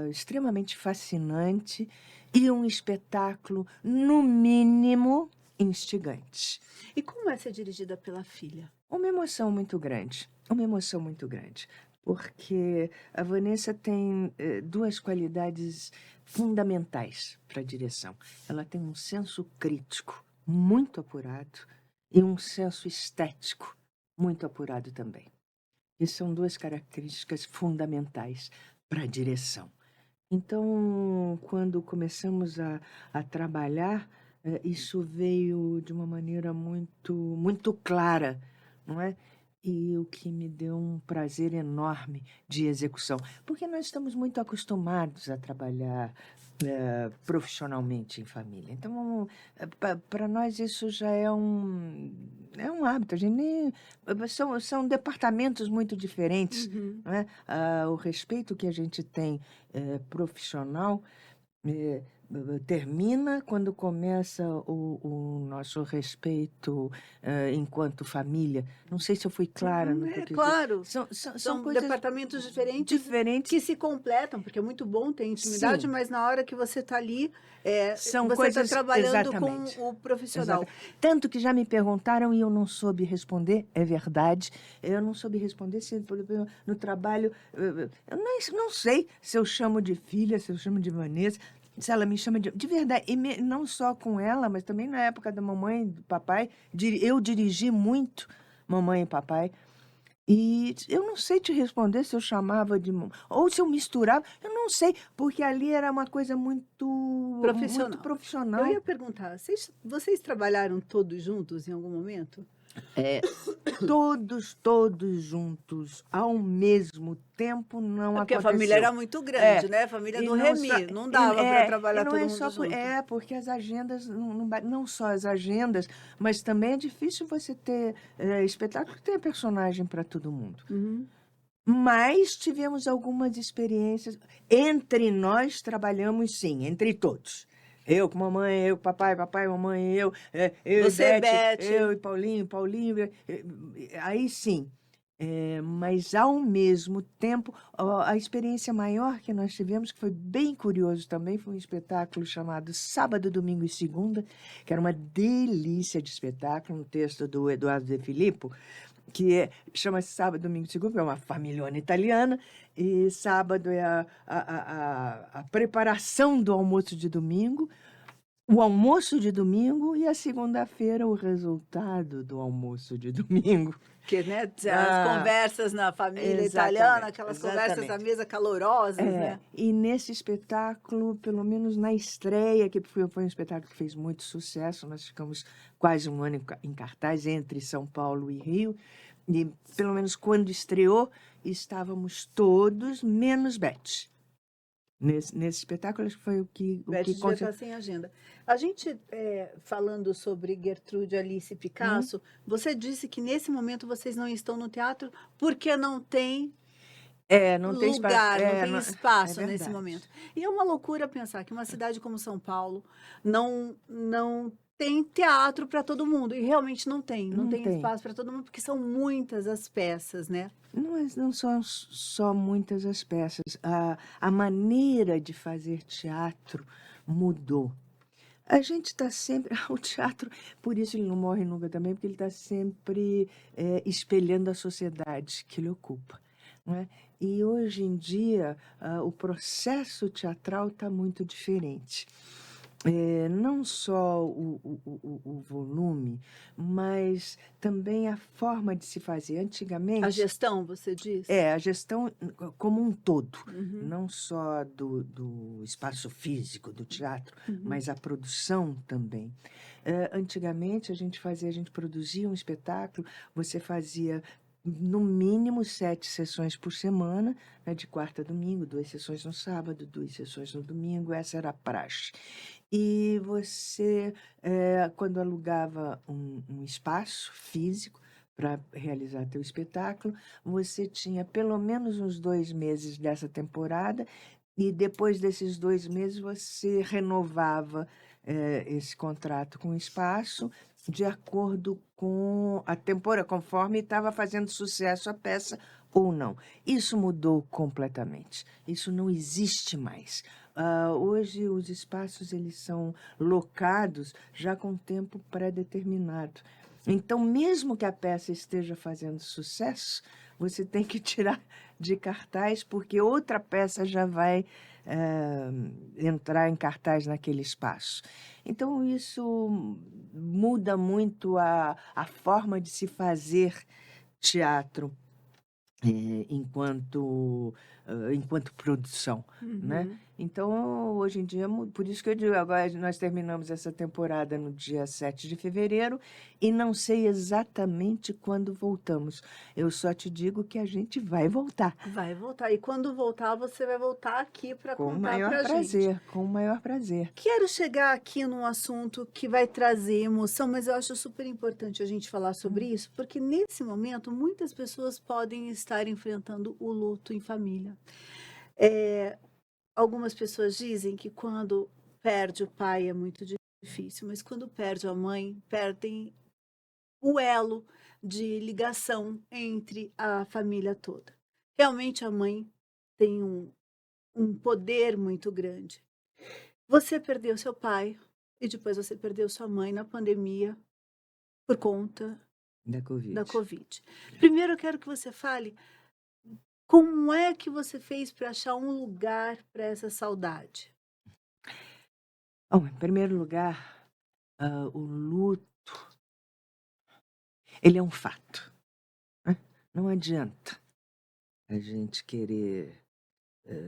extremamente fascinante e um espetáculo, no mínimo, instigante. E como é ser dirigida pela filha? Uma emoção muito grande, porque a Vanessa tem 2 qualidades fundamentais para a direção. Ela tem um senso crítico muito apurado e um senso estético muito apurado também. E são duas características fundamentais para a direção. Então, quando começamos a trabalhar, isso veio de uma maneira muito clara, não é? E o que me deu um prazer enorme de execução, porque nós estamos muito acostumados a trabalhar profissionalmente em família. Então, para nós isso já é um hábito. A gente nem, são departamentos muito diferentes, não é? O respeito que a gente tem profissional termina quando começa o nosso respeito enquanto família. Não sei se eu fui clara no que eu quis dizer. Claro. São São coisas departamentos diferentes que se completam, porque é muito bom ter intimidade, Sim. mas na hora que você está ali, São você está coisas trabalhando exatamente. com o profissional. Tanto que já me perguntaram e eu não soube responder, é verdade. Eu não soube responder se no trabalho. Eu não sei se eu chamo de filha, se eu chamo de Vanessa, se ela me chama de verdade. E não só com ela, mas também na época da mamãe e do papai. Eu dirigi muito mamãe e papai. E eu não sei te responder se eu chamava de... Ou se eu misturava, eu não sei, porque ali era uma coisa muito profissional. Eu ia perguntar, vocês trabalharam todos juntos em algum momento? Todos juntos, ao mesmo tempo, não Porque aconteceu. a família era muito grande, né? A família do Remy, não dava para trabalhar todo mundo junto. Porque as agendas, não só as agendas, mas também é difícil você ter espetáculo que tenha personagem para todo mundo. Mas tivemos algumas experiências. Entre nós trabalhamos, sim, entre todos. Eu com mamãe, eu com papai, mamãe, eu Você, e Beth. eu e Paulinho. Aí sim. Mas, ao mesmo tempo, a experiência maior que nós tivemos, que foi bem curioso também, foi um espetáculo chamado Sábado, Domingo e Segunda, que era uma delícia de espetáculo, um texto do Eduardo De Filippo, que chama-se Sábado, Domingo e Segunda, é uma familhona italiana, e sábado é a preparação do almoço de domingo, o almoço de domingo e a segunda-feira o resultado do almoço de domingo. Que, né, as conversas na família italiana, aquelas conversas à mesa calorosas, né? E nesse espetáculo, pelo menos na estreia, que foi um espetáculo que fez muito sucesso, nós ficamos quase um ano em cartaz entre São Paulo e Rio, e pelo menos quando estreou, estávamos todos, menos Beth. Nesse espetáculo, acho que foi o que... Beth devia estar sem agenda. A gente, falando sobre Gertrude Alice Picasso, você disse que nesse momento vocês não estão no teatro porque não tem não tem lugar, espaço, não tem espaço nesse verdade. momento. E é uma loucura pensar que uma cidade como São Paulo não tem teatro para todo mundo. E realmente não tem espaço para todo mundo, porque são muitas as peças, né? Não são só muitas as peças. A maneira de fazer teatro mudou. A gente está sempre... O teatro, por isso ele não morre nunca também, porque ele está sempre espelhando a sociedade que ele ocupa. Não é? E hoje em dia, o processo teatral está muito diferente. Não só o volume, mas também a forma de se fazer. Antigamente... A gestão, você diz? A gestão como um todo, não só do espaço físico, do teatro, mas a produção também. Antigamente, a gente produzia um espetáculo, você fazia no mínimo 7 sessões por semana, né, de quarta a domingo, 2 sessões no sábado, 2 sessões no domingo, essa era a praxe. E você, quando alugava um espaço físico para realizar teu espetáculo, você tinha pelo menos uns 2 meses dessa temporada, e depois desses 2 meses você renovava esse contrato com o espaço de acordo com a temporada, conforme estava fazendo sucesso a peça ou não. Isso mudou completamente. Isso não existe mais. Hoje os espaços eles são locados já com tempo pré-determinado. Então, mesmo que a peça esteja fazendo sucesso, você tem que tirar de cartaz, porque outra peça já vai entrar em cartaz naquele espaço. Então, isso muda muito a forma de se fazer teatro enquanto produção, né? Então, hoje em dia, por isso que eu digo, agora nós terminamos essa temporada no dia 7 de fevereiro e não sei exatamente quando voltamos. Eu só te digo que a gente vai voltar. Vai voltar. E quando voltar, você vai voltar aqui para contar para a gente. Com o maior prazer. Quero chegar aqui num assunto que vai trazer emoção, mas eu acho super importante a gente falar sobre isso, porque nesse momento muitas pessoas podem estar enfrentando o luto em família. Algumas pessoas dizem que quando perde o pai é muito difícil, mas quando perde a mãe, perdem o elo de ligação entre a família toda. Realmente a mãe tem um poder muito grande. Você perdeu seu pai e depois você perdeu sua mãe na pandemia por conta da Covid. Primeiro eu quero que você fale como é que você fez para achar um lugar para essa saudade. Bom, em primeiro lugar, o luto, ele é um fato, né? Não adianta a gente querer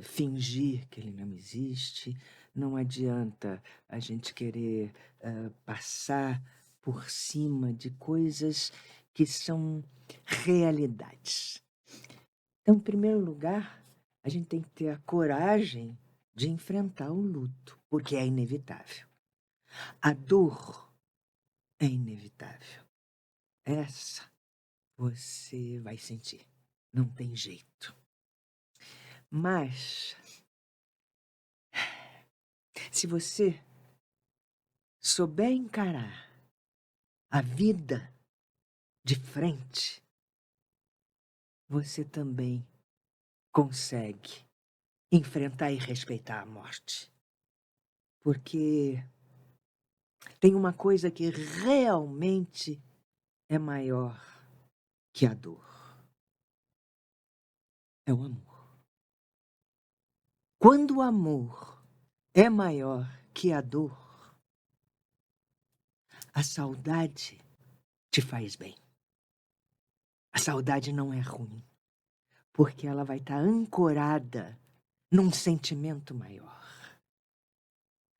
fingir que ele não existe, não adianta a gente querer passar por cima de coisas que são realidades. Então, em primeiro lugar, a gente tem que ter a coragem de enfrentar o luto, porque é inevitável. A dor é inevitável. Essa você vai sentir, não tem jeito. Mas, se você souber encarar a vida de frente, você também consegue enfrentar e respeitar a morte. Porque tem uma coisa que realmente é maior que a dor. É o amor. Quando o amor é maior que a dor, a saudade te faz bem. A saudade não é ruim, porque ela vai estar ancorada num sentimento maior.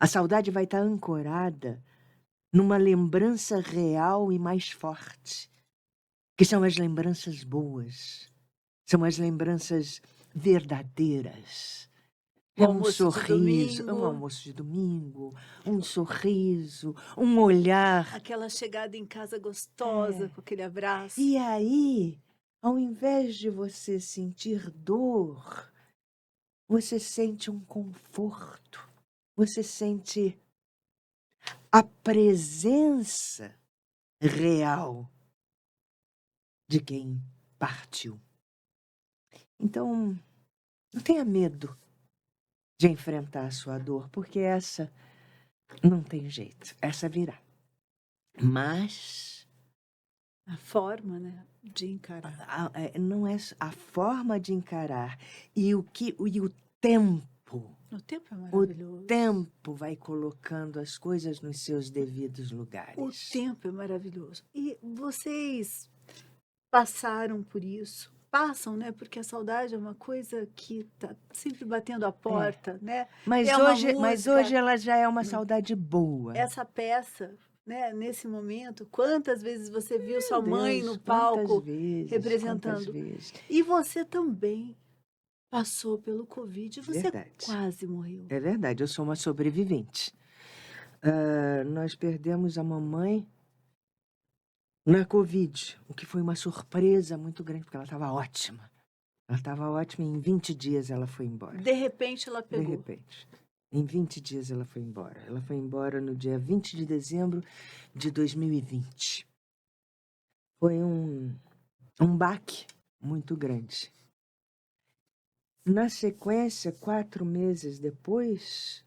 A saudade vai estar ancorada numa lembrança real e mais forte, que são as lembranças boas, são as lembranças verdadeiras. É um sorriso, um almoço de domingo, um sorriso, um olhar. Aquela chegada em casa gostosa, com aquele abraço. E aí, ao invés de você sentir dor, você sente um conforto, você sente a presença real de quem partiu. Então, não tenha medo de enfrentar a sua dor, porque essa não tem jeito, essa virá. Mas a forma, né, de encarar. Não é a forma de encarar e o tempo. O tempo é maravilhoso. O tempo vai colocando as coisas nos seus devidos lugares. O tempo é maravilhoso. E vocês passaram por isso? Passam, né? Porque a saudade é uma coisa que tá sempre batendo a porta, né? Mas hoje ela já é uma saudade boa. Essa peça, né? Nesse momento, quantas vezes você viu sua mãe no palco representando? E você também passou pelo Covid e você quase morreu. É verdade, eu sou uma sobrevivente. Nós perdemos a mamãe na Covid, o que foi uma surpresa muito grande, porque ela estava ótima. Ela estava ótima e em 20 dias ela foi embora. De repente ela pegou. De repente. Em 20 dias ela foi embora. Ela foi embora no dia 20 de dezembro de 2020. Foi um baque muito grande. Na sequência, 4 meses depois,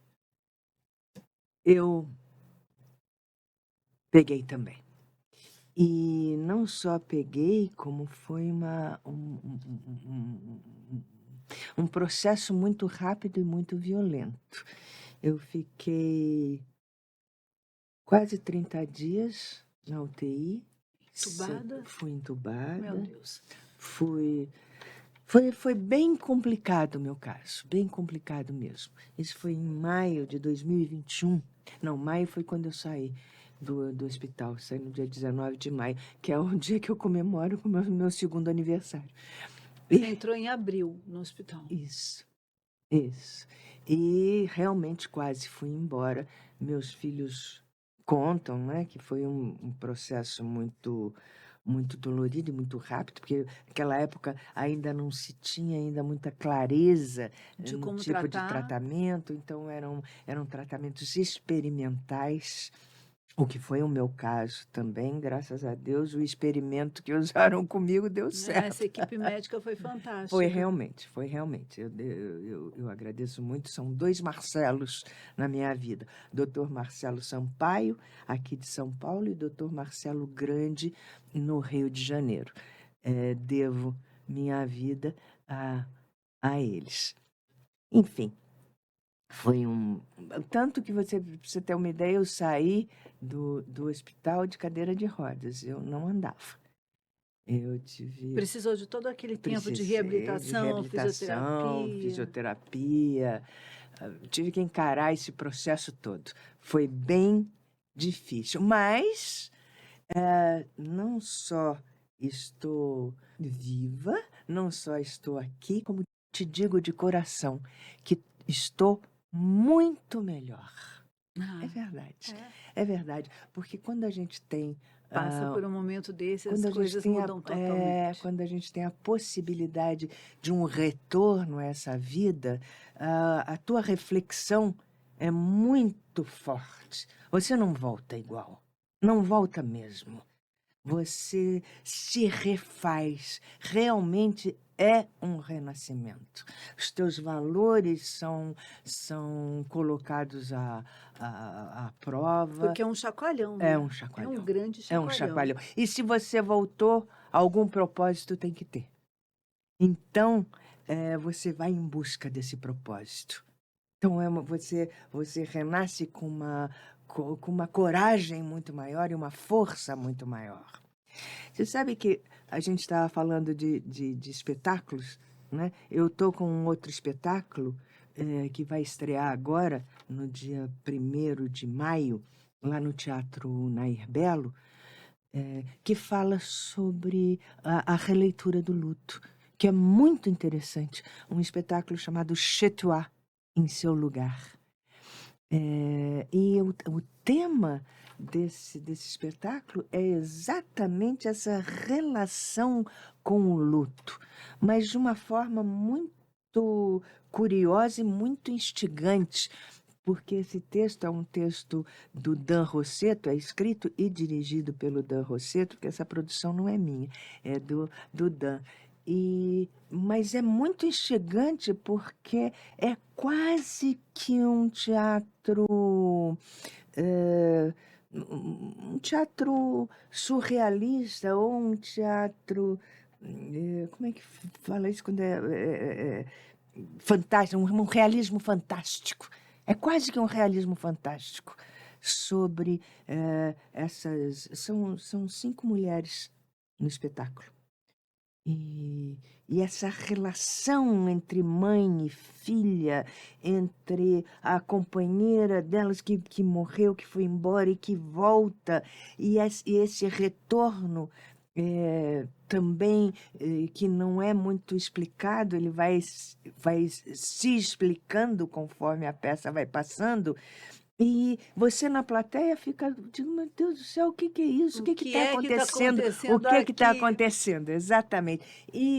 eu peguei também. E não só peguei, como foi um processo muito rápido e muito violento. Eu fiquei quase 30 dias na UTI. Entubada? Fui entubada. Meu Deus. Foi bem complicado o meu caso, bem complicado mesmo. Isso foi em maio de 2021. Não, maio foi quando eu saí do hospital, saí no dia 19 de maio, que é o dia que eu comemoro com o meu segundo aniversário. Você entrou em abril no hospital. Isso. E realmente quase fui embora. Meus filhos contam, né, que foi um processo muito dolorido e muito rápido, porque naquela época ainda não se tinha ainda muita clareza De no como tipo de tratar. tratamento, então eram tratamentos experimentais. O que foi o meu caso também, graças a Deus, o experimento que usaram comigo deu certo. Essa equipe médica foi fantástica. Foi realmente. Eu agradeço muito. São 2 Marcelos na minha vida. Dr. Marcelo Sampaio, aqui de São Paulo, e Dr. Marcelo Grande, no Rio de Janeiro. Devo minha vida a eles. Enfim, foi tanto que pra você ter uma ideia, eu saí do hospital de cadeira de rodas. Eu não andava. Eu tive... Precisou de todo aquele tempo de Precisei reabilitação, fisioterapia. Tive que encarar esse processo todo. Foi bem difícil, mas não só estou viva, não só estou aqui, como te digo de coração que estou muito melhor. É verdade. É verdade, porque quando a gente tem passa por um momento desse, as quando a gente coisas tem mudam totalmente. quando a gente tem a possibilidade de um retorno a essa vida, a tua reflexão é muito forte. Você não volta igual. Não volta mesmo. Você se refaz. Realmente é um renascimento. Os teus valores são colocados à prova. Porque é um chacoalhão, né? É um chacoalhão. É um grande É chacoalhão. um chacoalhão. E se você voltou, algum propósito tem que ter. Então, você vai em busca desse propósito. Então, você renasce com uma coragem muito maior e uma força muito maior. Você sabe que a gente estava falando de espetáculos, né? Eu estou com um outro espetáculo que vai estrear agora, no dia 1º de maio, lá no Teatro Nair Belo, que fala sobre a releitura do luto, que é muito interessante. Um espetáculo chamado Chez Toi, Em Seu Lugar. E o tema desse espetáculo é exatamente essa relação com o luto, mas de uma forma muito curiosa e muito instigante, porque esse texto é um texto do Dan Rossetto, é escrito e dirigido pelo Dan Rossetto, porque essa produção não é minha, é do Dan. Mas é muito instigante porque é quase que um teatro surrealista ou um teatro como é que fala isso quando fantástico, um realismo fantástico. É quase que um realismo fantástico sobre essas... São 5 mulheres no espetáculo. E essa relação entre mãe e filha, entre a companheira delas que morreu, que foi embora e que volta, e esse retorno também que não é muito explicado, ele vai se explicando conforme a peça vai passando. E você na plateia fica, meu Deus do céu, o que é isso? O que está acontecendo? O que está acontecendo? Exatamente.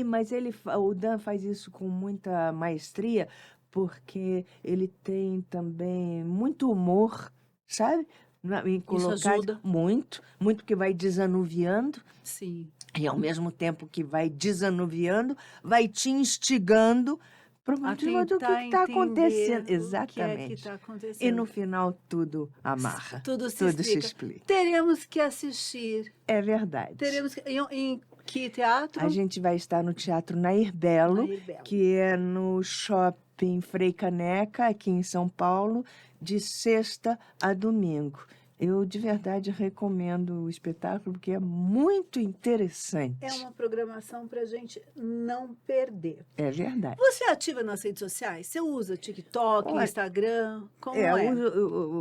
Mas o Dan faz isso com muita maestria, porque ele tem também muito humor, sabe? Isso ajuda. Muito, que vai desanuviando. Sim. E ao mesmo tempo que vai desanuviando, vai te instigando Para a do que tentar está acontecendo. entender o que é que Exatamente. está E acontecendo. no final tudo amarra. Tudo se Tudo se explica. explica. Teremos que assistir. É verdade. Teremos que, em que teatro? A gente vai estar no Teatro Nair Na Belo, Irbelo. que é no Shopping Frei Caneca, aqui em São Paulo, de sexta a domingo. Eu, de verdade, recomendo o espetáculo, porque é muito interessante. É uma programação para a gente não perder. É verdade. Você é ativa nas redes sociais? Você usa TikTok, Olha, Instagram? Como eu é?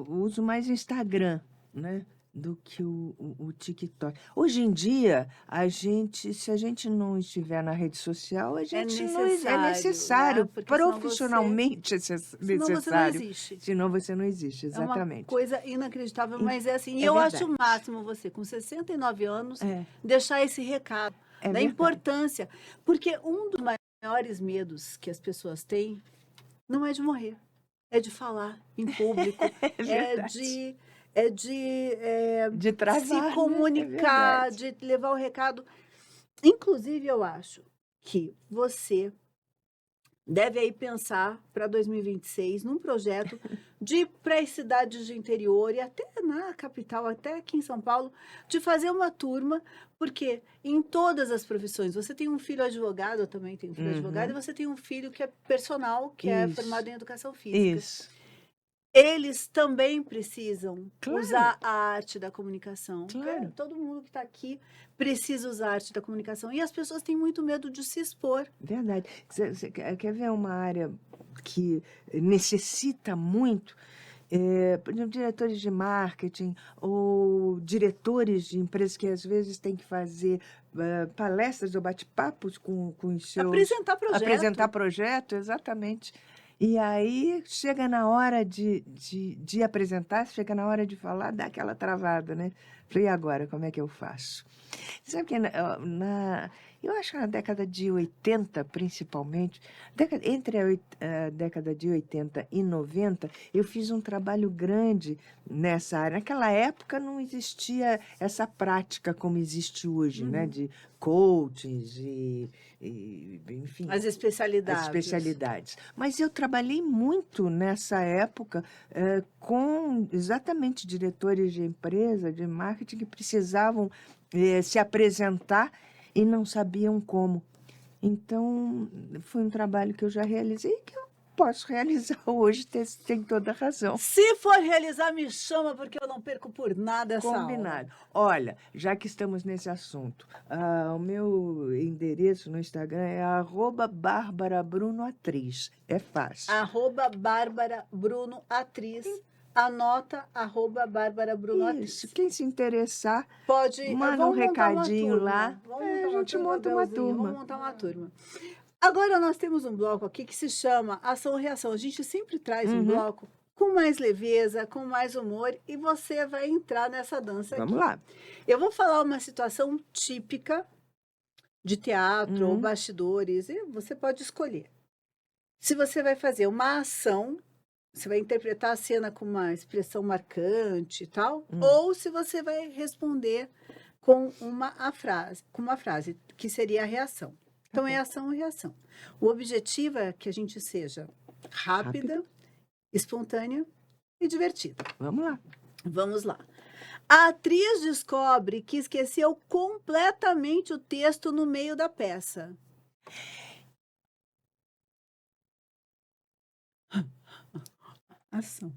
uso mais Instagram, né, do que o TikTok. Hoje em dia, se a gente não estiver na rede social, a gente não é necessário, né? Porque senão profissionalmente senão você não necessário. existe. Senão você não existe, É uma exatamente. coisa inacreditável, mas é assim. E É eu acho verdade. o máximo você, com 69 anos, É, deixar esse recado é da verdade. importância. Porque um dos maiores medos que as pessoas têm não é de morrer, é de falar em público, É é verdade. de travar, se né? É comunicar, verdade. de levar o recado. Inclusive, eu acho que você deve aí pensar para 2026 num projeto de ir para as cidades de interior e até na capital, até aqui em São Paulo, de fazer uma turma, porque em todas as profissões, você tem um filho advogado, eu também tenho um filho advogado, e você tem um filho que é personal, que é Isso. formado em educação física. Isso. Eles também precisam Claro. usar a arte da comunicação. Claro. Todo mundo que está aqui precisa usar a arte da comunicação. E as pessoas têm muito medo de se expor. Verdade. Você quer ver uma área que necessita muito? Por exemplo, diretores de marketing ou diretores de empresas que às vezes têm que fazer palestras ou bate-papos com os seus... Apresentar projeto, exatamente. E aí chega na hora de apresentar, chega na hora de falar, dá aquela travada, né? Falei, e agora, como é que eu faço? Sabe que eu acho que na década de 80, principalmente, entre a década de 80 e 90, eu fiz um trabalho grande nessa área. Naquela época não existia essa prática como existe hoje, né? De coachings enfim... As especialidades. As especialidades. Mas eu trabalhei muito nessa época com exatamente diretores de empresa, de marketing, que precisavam se apresentar e não sabiam como. Então, foi um trabalho que eu já realizei e que eu posso realizar hoje, tem toda a razão. Se for realizar, me chama, porque eu não perco por nada essa Combinado. aula. Olha, já que estamos nesse assunto, o meu endereço no Instagram é @BárbaraBrunoAtriz. É fácil. @BárbaraBrunoAtriz. Anota @BárbaraBrunoAtriz. Isso. Quem se interessar, Pode. manda um recadinho lá. A gente monta uma turma. Vamos montar uma turma. Agora nós temos um bloco aqui que se chama Ação e Reação. A gente sempre traz um bloco com mais leveza, com mais humor, e você vai entrar nessa dança aqui. Vamos lá. Eu vou falar uma situação típica de teatro ou bastidores, e você pode escolher. Se você vai fazer uma ação, você vai interpretar a cena com uma expressão marcante e tal, ou se você vai responder com uma frase, que seria a reação. Então, é ação e reação. O objetivo é que a gente seja rápida, espontânea e divertida. Vamos lá. Vamos lá. A atriz descobre que esqueceu completamente o texto no meio da peça. Ação.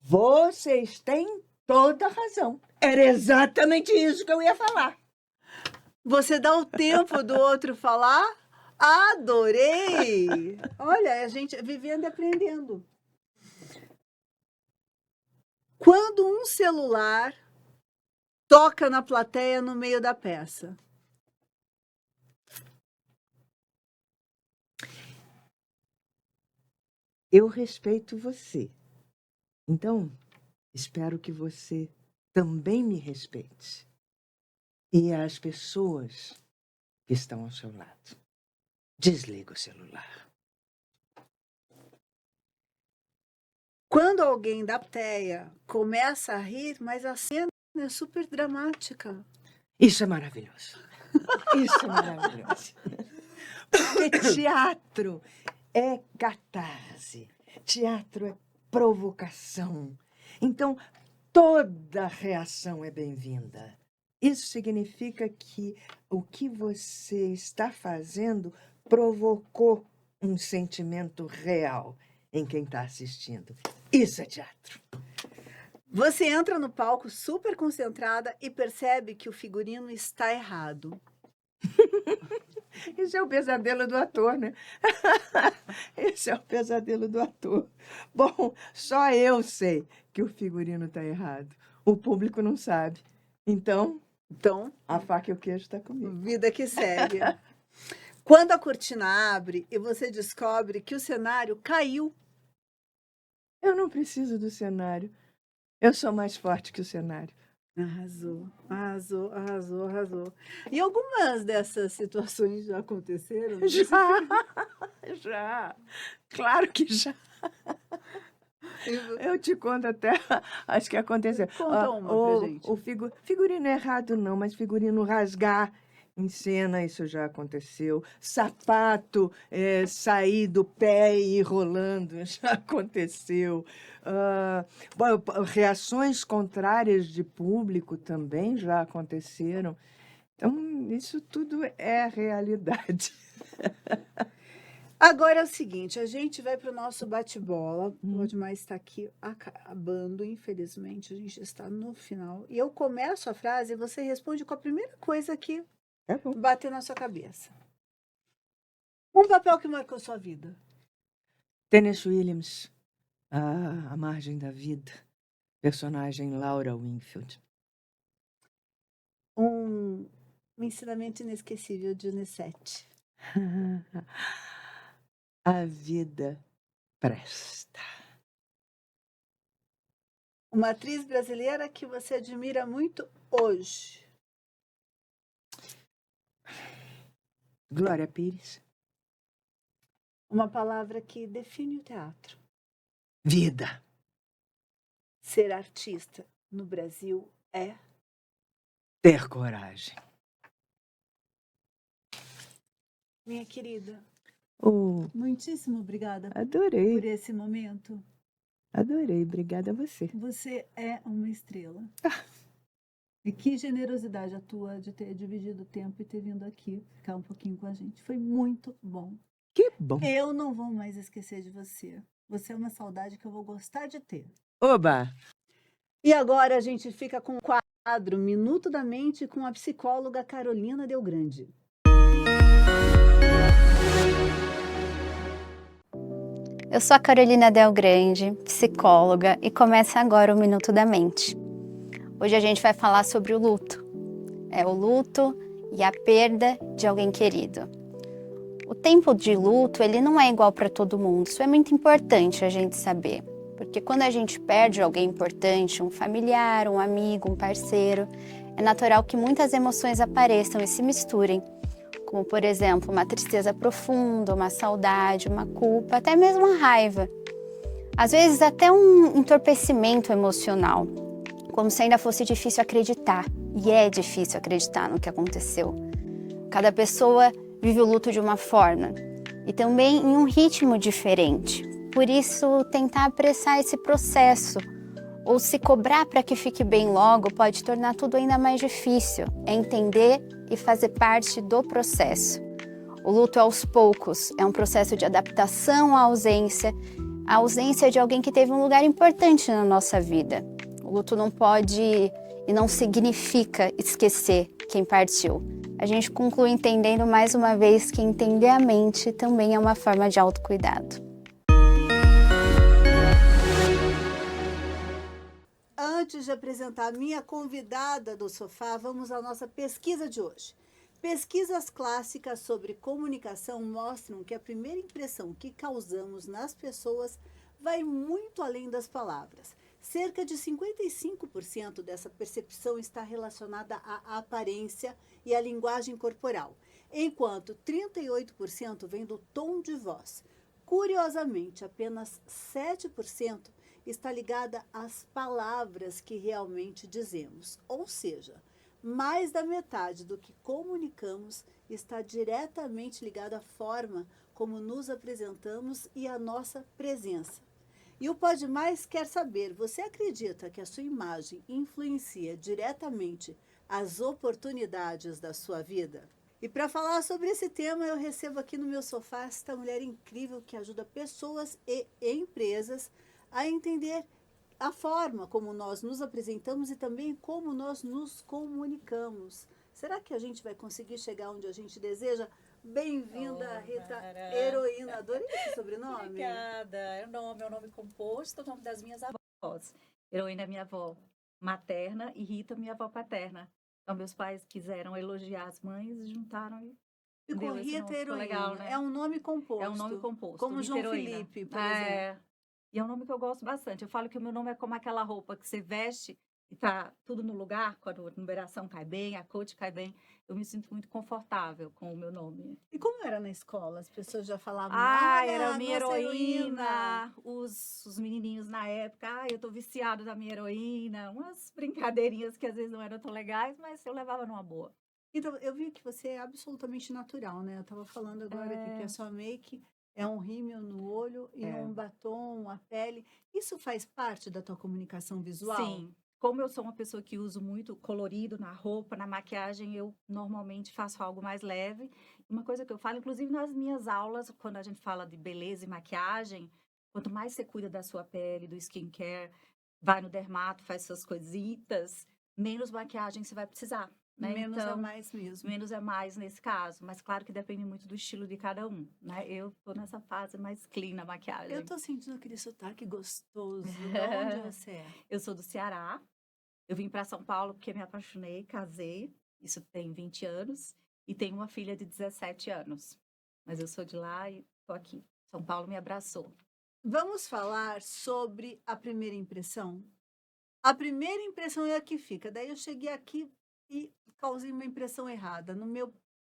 Vocês têm toda a razão. Era exatamente isso que eu ia falar. Você dá o tempo do outro falar? Adorei! Olha, a gente vivendo e aprendendo. Quando um celular toca na plateia no meio da peça. Eu respeito você. Então, espero que você também me respeite. E as pessoas que estão ao seu lado. Desliga o celular. Quando alguém da plateia começa a rir, mas a cena é super dramática. Isso é maravilhoso. Isso é maravilhoso. Porque teatro é catarse, teatro é provocação. Então, toda reação é bem-vinda. Isso significa que o que você está fazendo provocou um sentimento real em quem está assistindo. Isso é teatro. Você entra no palco super concentrada e percebe que o figurino está errado. Esse é o pesadelo do ator, né? Esse é o pesadelo do ator. Bom, só eu sei que o figurino está errado. O público não sabe. Então, a faca e o queijo está comigo. Vida que segue. Quando a cortina abre e você descobre que o cenário caiu. Eu não preciso do cenário. Eu sou mais forte que o cenário. Arrasou, arrasou, arrasou, arrasou. E algumas dessas situações já aconteceram? Já. Claro que já. Eu te conto até as que aconteceram. Conta uma pra gente. O figurino errado não, mas figurino rasgar em cena, isso já aconteceu. Sapato sair do pé e ir rolando, já aconteceu. Reações contrárias de público também já aconteceram. Então, isso tudo é realidade. Agora é o seguinte, a gente vai para o nosso bate-bola. O Demais está aqui acabando, infelizmente, a gente está no final. E eu começo a frase e você responde com a primeira coisa que bater na sua cabeça. Um papel que marcou sua vida. Tennessee Williams, A Margem da Vida, personagem Laura Winfield. Um ensinamento inesquecível de Unicef. A vida presta. Uma atriz brasileira que você admira muito hoje. Glória Pires. Uma palavra que define o teatro. Vida. Ser artista no Brasil é Ter coragem. Minha querida, Oh, muitíssimo obrigada adorei. por esse momento. Adorei. Obrigada a você. Você é uma estrela. E que generosidade a tua de ter dividido o tempo e ter vindo aqui ficar um pouquinho com a gente. Foi muito bom. Que bom. Eu não vou mais esquecer de você. Você é uma saudade que eu vou gostar de ter. Oba! E agora a gente fica com o quadro Minuto da Mente com a psicóloga Carolina Delgrande. Eu sou a Carolina Delgrande, psicóloga, e começa agora o Minuto da Mente. Hoje a gente vai falar sobre o luto. É o luto e a perda de alguém querido. O tempo de luto, ele não é igual para todo mundo. Isso é muito importante a gente saber. Porque quando a gente perde alguém importante, um familiar, um amigo, um parceiro, é natural que muitas emoções apareçam e se misturem. Como, por exemplo, uma tristeza profunda, uma saudade, uma culpa, até mesmo a raiva. Às vezes até um entorpecimento emocional, como se ainda fosse difícil acreditar. E é difícil acreditar no que aconteceu. Cada pessoa vive o luto de uma forma e também em um ritmo diferente. Por isso, tentar apressar esse processo ou se cobrar para que fique bem logo pode tornar tudo ainda mais difícil. É entender e fazer parte do processo. O luto é aos poucos, é um processo de adaptação à ausência de alguém que teve um lugar importante na nossa vida. O luto não pode e não significa esquecer quem partiu. A gente conclui entendendo mais uma vez que entender a mente também é uma forma de autocuidado. Antes de apresentar a minha convidada do sofá, vamos à nossa pesquisa de hoje. Pesquisas clássicas sobre comunicação mostram que a primeira impressão que causamos nas pessoas vai muito além das palavras. Cerca de 55% dessa percepção está relacionada à aparência e à linguagem corporal, enquanto 38% vem do tom de voz. Curiosamente, apenas 7% está ligada às palavras que realmente dizemos, ou seja, Mais da metade do que comunicamos está diretamente ligado à forma como nos apresentamos e à nossa presença. E o Pode Mais quer saber, você acredita que a sua imagem influencia diretamente as oportunidades da sua vida? E para falar sobre esse tema, eu recebo aqui no meu sofá esta mulher incrível que ajuda pessoas e empresas a entender a forma como nós nos apresentamos e também como nós nos comunicamos. Será que a gente vai conseguir chegar onde a gente deseja? Bem-vinda, Rita Heroína. Adorei esse sobrenome. Obrigada. É o nome composto, o nome das minhas avós. Heroína é minha avó materna e Rita minha avó paterna. Então, meus pais quiseram elogiar as mães e juntaram e Ficou deu esse Rita nome. Ficou Heroína. legal, né? É um nome composto. É um nome composto. Como Rita João Heroína. Felipe, por exemplo. E é um nome que eu gosto bastante. Eu falo que o meu nome é como aquela roupa que você veste e tá tudo no lugar, quando a numeração cai bem, a coach cai bem. Eu me sinto muito confortável com o meu nome. E como era na escola? As pessoas já falavam, Era minha nossa heroína. Os menininhos na época, eu tô viciado da minha heroína. Umas brincadeirinhas que às vezes não eram tão legais, mas eu levava numa boa. Então, eu vi que você é absolutamente natural, né? Eu estava falando agora aqui que a sua make é um rímel no olho e um batom, a pele. Isso faz parte da tua comunicação visual? Sim. Como eu sou uma pessoa que uso muito colorido na roupa, na maquiagem, eu normalmente faço algo mais leve. Uma coisa que eu falo, inclusive nas minhas aulas, quando a gente fala de beleza e maquiagem, quanto mais você cuida da sua pele, do skincare, vai no dermato, faz suas coisitas, menos maquiagem você vai precisar. Né? Menos então, é mais mesmo. Menos é mais nesse caso, mas claro que depende muito do estilo de cada um, né? Eu tô nessa fase mais clean na maquiagem. Eu tô sentindo aquele sotaque gostoso. De onde você é? Eu sou do Ceará. Eu vim para São Paulo porque me apaixonei, casei. Isso tem 20 anos. E tenho uma filha de 17 anos. Mas eu sou de lá e tô aqui. São Paulo me abraçou. Vamos falar sobre a primeira impressão? A primeira impressão é a que fica. Daí eu cheguei aqui e causei uma impressão errada.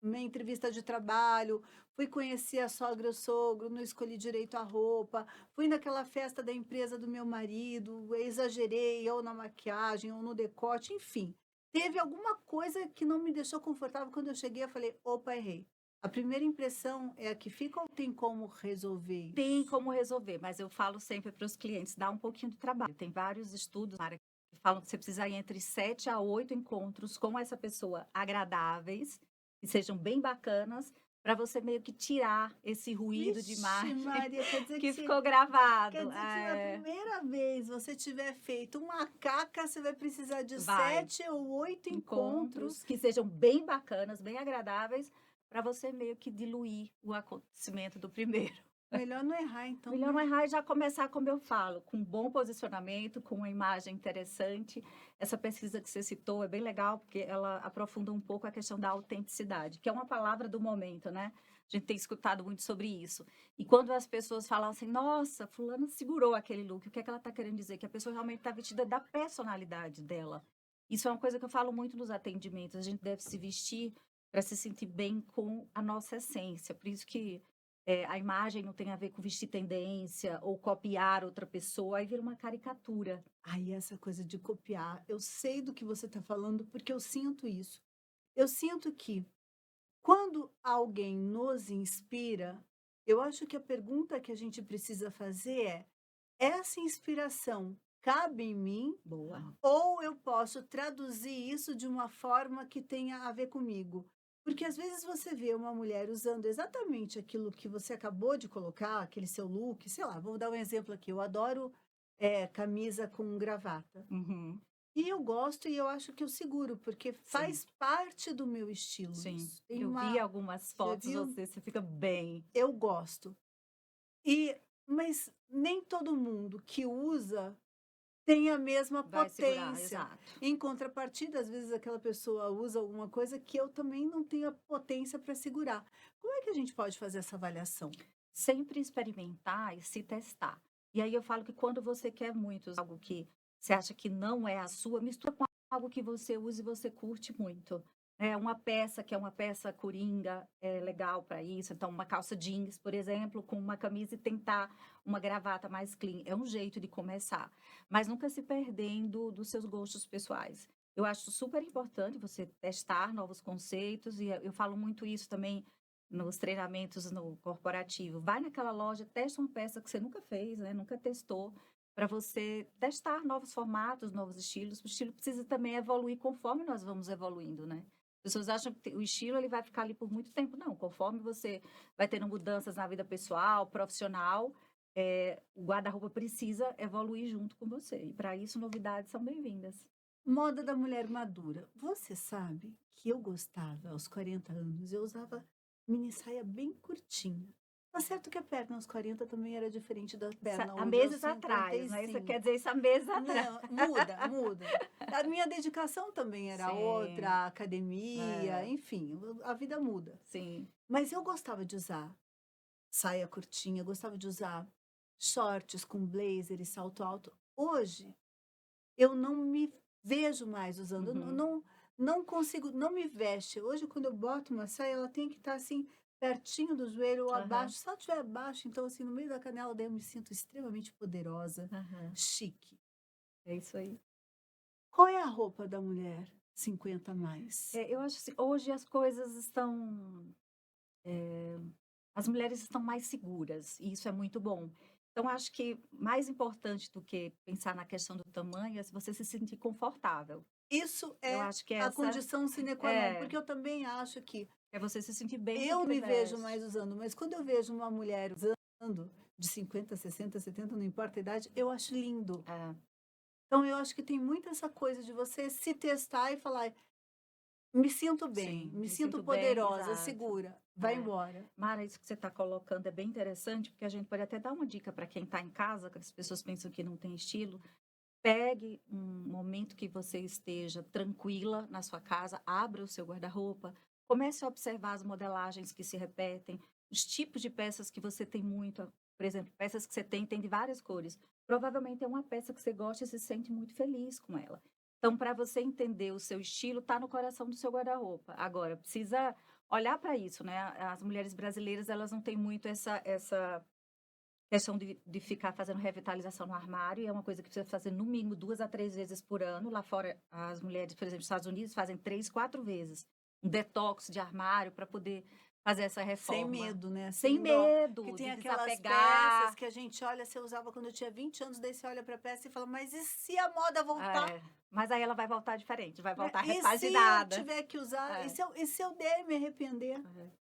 Minha entrevista de trabalho, fui conhecer a sogra e o sogro, não escolhi direito a roupa, fui naquela festa da empresa do meu marido, exagerei ou na maquiagem ou no decote, enfim. Teve alguma coisa que não me deixou confortável quando eu cheguei, eu falei, opa, errei. A primeira impressão é a que fica ou tem como resolver isso? Tem como resolver, mas eu falo sempre para os clientes, dá um pouquinho de trabalho. Tem vários estudos na área que falam que você precisa ir entre 7 a 8 encontros com essa pessoa agradáveis, que sejam bem bacanas, para você meio que tirar esse ruído de imagem Maria, quer dizer que se- ficou gravado. Quer dizer que se na primeira vez você tiver feito uma caca, você vai precisar de Vai. 7 ou 8 encontros. Que sejam bem bacanas, bem agradáveis, para você meio que diluir o acontecimento do primeiro. Melhor não errar, então. Melhor né? não errar e já começar, como eu falo, com um bom posicionamento, com uma imagem interessante. Essa pesquisa que você citou é bem legal, porque ela aprofunda um pouco a questão da autenticidade, que é uma palavra do momento, né? A gente tem escutado muito sobre isso. E quando as pessoas falam assim, nossa, fulano segurou aquele look, o que é que ela está querendo dizer? Que a pessoa realmente está vestida da personalidade dela. Isso é uma coisa que eu falo muito nos atendimentos. A gente deve se vestir para se sentir bem com a nossa essência. Por isso que a imagem não tem a ver com vestir tendência ou copiar outra pessoa, aí vira uma caricatura. Aí essa coisa de copiar, eu sei do que você está falando porque eu sinto isso. Eu sinto que quando alguém nos inspira, eu acho que a pergunta que a gente precisa fazer é: essa inspiração cabe em mim? Boa. Ou eu posso traduzir isso de uma forma que tenha a ver comigo? Porque às vezes você vê uma mulher usando exatamente aquilo que você acabou de colocar, aquele seu look, sei lá, vou dar um exemplo aqui. Eu adoro camisa com gravata. Uhum. E eu gosto e eu acho que eu seguro, porque faz parte do meu estilo. Sim, isso. Tem eu uma- vi algumas fotos, viu? você fica bem. Eu gosto. Mas nem todo mundo que usa tem a mesma Vai segurar, potência. exato. Em contrapartida, às vezes aquela pessoa usa alguma coisa que eu também não tenho a potência para segurar. Como é que a gente pode fazer essa avaliação? Sempre experimentar e se testar. E aí eu falo que quando você quer muito algo que você acha que não é a sua, mistura com algo que você usa e você curte muito. Uma peça que é uma peça coringa, é legal para isso. Então, uma calça jeans, por exemplo, com uma camisa e tentar uma gravata mais clean. É um jeito de começar. Mas nunca se perdendo dos seus gostos pessoais. Eu acho super importante você testar novos conceitos, e eu falo muito isso também nos treinamentos no corporativo. Vai naquela loja, testa uma peça que você nunca fez, né? Nunca testou, para você testar novos formatos, novos estilos. O estilo precisa também evoluir conforme nós vamos evoluindo, né? As pessoas acham que o estilo ele vai ficar ali por muito tempo. Não, conforme você vai tendo mudanças na vida pessoal, profissional, o guarda-roupa precisa evoluir junto com você. E para isso, novidades são bem-vindas. Moda da mulher madura. Você sabe que eu gostava, aos 40 anos, eu usava mini saia bem curtinha. Tá certo que a perna aos 40 também era diferente da perna Há hoje aos meses atrás, né? Isso 55. quer dizer isso há meses atrás. Não, muda, muda. A minha dedicação também era Sim. outra, a academia, É. enfim, a vida muda. Sim. Mas eu gostava de usar saia curtinha, gostava de usar shorts com blazer e salto alto. Hoje, eu não me vejo mais usando, eu Uhum. não consigo, não me veste. Hoje, quando eu boto uma saia, ela tem que estar assim, pertinho do joelho ou Aham. abaixo. Se ela estiver abaixo, então assim, no meio da canela, daí eu me sinto extremamente poderosa, Aham. chique. É isso aí. Qual é a roupa da mulher 50 a mais? Eu acho assim, hoje as coisas estão. As mulheres estão mais seguras, e isso é muito bom. Então, acho que mais importante do que pensar na questão do tamanho é se você se sentir confortável. Isso Eu é acho que a essa condição sine qua non, é, porque eu também acho que é você se sentir bem com o eu que me você vejo veste. mais usando, mas quando eu vejo uma mulher usando de 50, 60, 70, não importa a idade, eu acho lindo. É, Então eu acho que tem muito essa coisa de você se testar e falar: "Me sinto bem, sim, me me sinto sinto bem, poderosa, exato. segura", vai É. embora. Mara, isso que você está colocando é bem interessante, porque a gente pode até dar uma dica para quem está em casa, que as pessoas pensam que não tem estilo. Pegue um momento que você esteja tranquila na sua casa, abra o seu guarda-roupa, comece a observar as modelagens que se repetem, os tipos de peças que você tem muito, por exemplo, peças que você tem de várias cores. Provavelmente é uma peça que você gosta e se sente muito feliz com ela. Então, para você entender o seu estilo, está no coração do seu guarda-roupa. Agora, precisa olhar para isso, né? As mulheres brasileiras, elas não têm muito essa questão de ficar fazendo revitalização no armário, é uma coisa que precisa fazer no mínimo 2 a 3 vezes por ano. Lá fora, as mulheres, por exemplo, nos Estados Unidos, fazem 3, 4 vezes. Um detox de armário para poder fazer essa Sem reforma. medo, né, Sem sem dó. Porque medo tem de aquelas peças desapegar. que a gente olha, você usava quando eu tinha 20 anos, daí você olha para a peça e fala: "Mas e se a moda voltar? É, mas aí ela vai voltar diferente, vai Né? voltar E se eu repaginada. tiver que usar? É, E se eu der me arrepender?" é.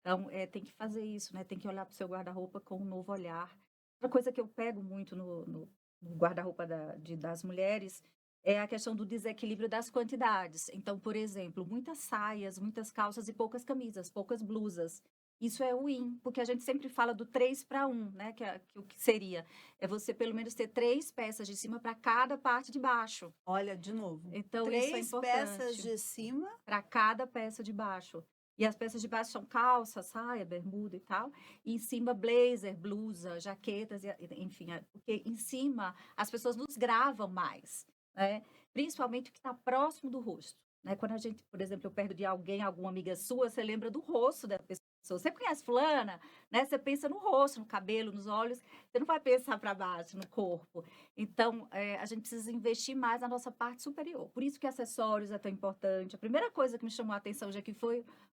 Então, tem que fazer isso, né? Tem que olhar para o seu guarda-roupa com um novo olhar. Outra coisa que eu pego muito no guarda-roupa das mulheres é a questão do desequilíbrio das quantidades. Então, por exemplo, muitas saias, muitas calças e poucas camisas, poucas blusas. Isso é ruim, porque a gente sempre fala do 3 para 1, né? Que o que seria? É você pelo menos ter 3 peças de cima para cada parte de baixo. Olha, de novo, Então, isso é 3 peças importante de cima. para cada peça de baixo. E as peças de baixo são calça, saia, bermuda e tal. E em cima, blazer, blusa, jaquetas, enfim. Porque em cima, as pessoas nos gravam mais, né? Principalmente o que está próximo do rosto. Né? Quando a gente, por exemplo, eu perto de alguém, alguma amiga sua, você lembra do rosto da pessoa. Você conhece fulana, né? Você pensa no rosto, no cabelo, nos olhos. Você não vai pensar para baixo, no corpo. Então, a gente precisa investir mais na nossa parte superior. Por isso que acessórios é tão importante. A primeira coisa que me chamou a atenção já que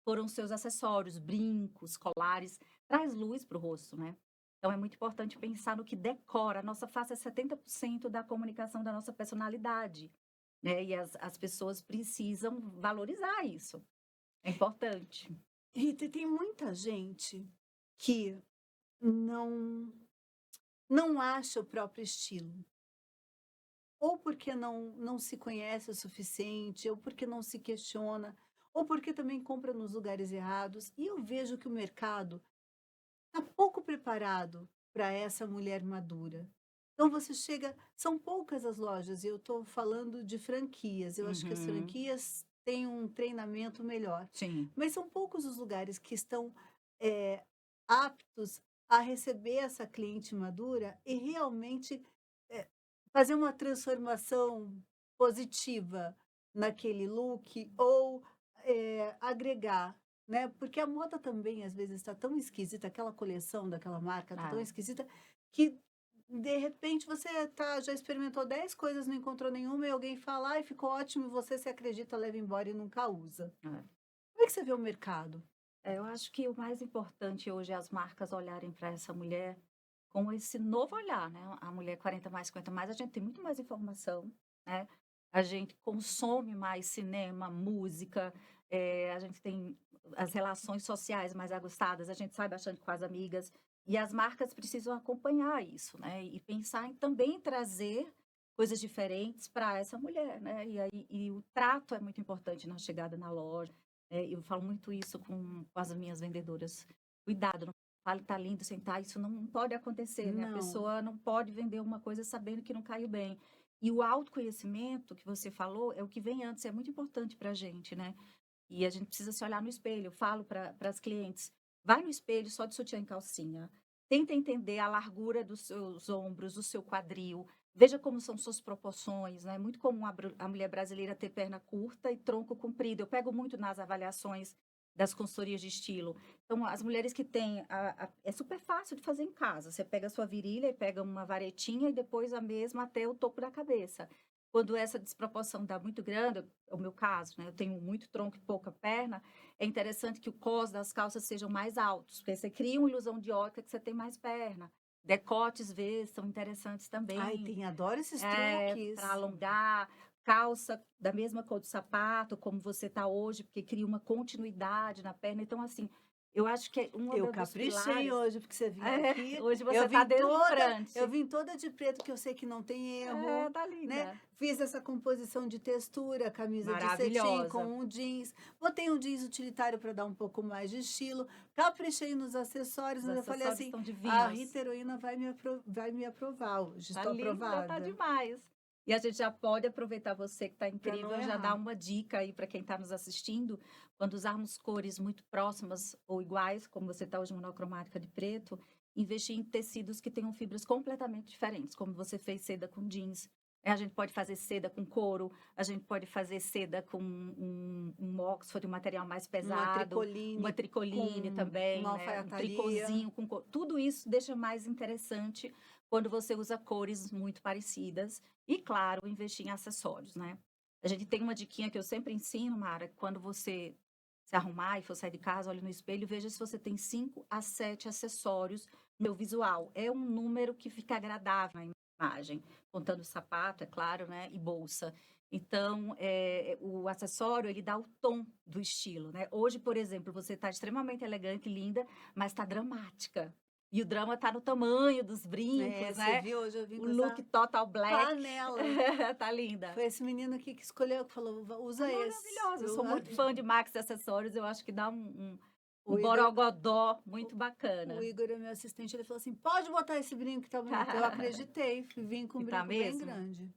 foram seus acessórios, brincos, colares. Traz luz para o rosto, né? Então, é muito importante pensar no que decora. A nossa face é 70% da comunicação da nossa personalidade, né? E as pessoas precisam valorizar isso. É importante. Rita, e tem muita gente que não não acha o próprio estilo. Ou porque não se conhece o suficiente, ou porque não se questiona, ou porque também compra nos lugares errados. E eu vejo que o mercado está pouco preparado para essa mulher madura. Então você chega, são poucas as lojas, e eu estou falando de franquias. Eu acho que as Uhum. franquias têm um treinamento melhor, Sim. mas são poucos os lugares que estão eh, aptos a receber essa cliente madura e realmente eh, fazer uma transformação positiva naquele look ou agregar, né? Porque a moda também às vezes está tão esquisita, aquela coleção daquela marca está tão Ah, esquisita que de repente você já experimentou 10 coisas, não encontrou nenhuma, e alguém fala, e ficou ótimo, e você se acredita, leva embora e nunca usa. É. Como é que você vê o mercado? Eu acho que o mais importante hoje é as marcas olharem para essa mulher com esse novo olhar, né? A mulher 40 mais, 50 mais, a gente tem muito mais informação, né? A gente consome mais cinema, música, a gente tem as relações sociais mais aguçadas, a gente sai bastante com as amigas, e as marcas precisam acompanhar isso, né? E pensar em também trazer coisas diferentes para essa mulher, né? E o trato é muito importante na chegada na loja. Eu falo muito isso com as minhas vendedoras. Cuidado, não fale tá lindo, sentar, isso não pode acontecer, né? A Não. pessoa não pode vender uma coisa sabendo que não caiu bem. E o autoconhecimento que você falou é o que vem antes, é muito importante para a gente, né? E a gente precisa se olhar no espelho. Eu falo para as clientes, vai no espelho só de sutiã e calcinha. Tenta entender a largura dos seus ombros, do seu quadril. Veja como são suas proporções, né? É muito comum a mulher brasileira ter perna curta e tronco comprido. Eu pego muito nas avaliações das consultorias de estilo. Então, as mulheres que têm... é super fácil de fazer em casa. Você pega a sua virilha e pega uma varetinha e depois a mesma até o topo da cabeça. Quando essa desproporção dá muito grande, é o meu caso, né? Eu tenho muito tronco e pouca perna, é interessante que o cós das calças sejam mais altos, porque você cria uma ilusão de ótica que você tem mais perna. Decotes, V, são interessantes também. Adoro esses truques. Para alongar, calça da mesma cor do sapato, como você está hoje, porque cria uma continuidade na perna. Então, assim, eu acho que Eu caprichei hoje, porque você viu aqui. Hoje você Eu está vim deslumbrante. Eu vim toda de preto, que eu sei que não tem erro. Tá linda. Né? Fiz essa composição de textura, camisa de cetim Maravilhosa. com um jeans. Botei um jeans utilitário para dar um pouco mais de estilo. Caprichei nos acessórios, mas eu falei assim, estão a divinos. Rita Heroína vai me aprovar hoje. Tá Estou linda, aprovada. tá demais. E a gente já pode aproveitar você que está incrível, não já errar. dar uma dica aí para quem está nos assistindo. Quando usarmos cores muito próximas ou iguais, como você está hoje monocromática de preto, investir em tecidos que tenham fibras completamente diferentes, como você fez seda com jeans. A gente pode fazer seda com couro, a gente pode fazer seda com um Oxford, um material mais pesado. Uma tricoline com também, uma né? Um alfaiataria. tricôzinho com couro. Tudo isso deixa mais interessante quando você usa cores muito parecidas. E, claro, investir em acessórios, né? A gente tem uma diquinha que eu sempre ensino, Mara, que quando você se arrumar e for sair de casa, olhe no espelho e veja se você tem 5 a 7 acessórios no seu visual. É um número que fica agradável na imagem, contando sapato, é claro, né? E bolsa. Então, o acessório, ele dá o tom do estilo, né? Hoje, por exemplo, você está extremamente elegante, linda, mas está dramática. E o drama está no tamanho dos brincos, Você né? viu? Hoje eu vim O com look essa total black. panela. Tá linda. Foi esse menino aqui que escolheu, que falou, usa esse. Maravilhosa. Eu sou muito fã de Max Acessórios. Eu acho que dá um O Igor- borogodó muito bacana. O Igor é meu assistente, ele falou assim, pode botar esse brinco que tá bonito. Eu acreditei, vim com um E tá brinco bem mesmo? grande.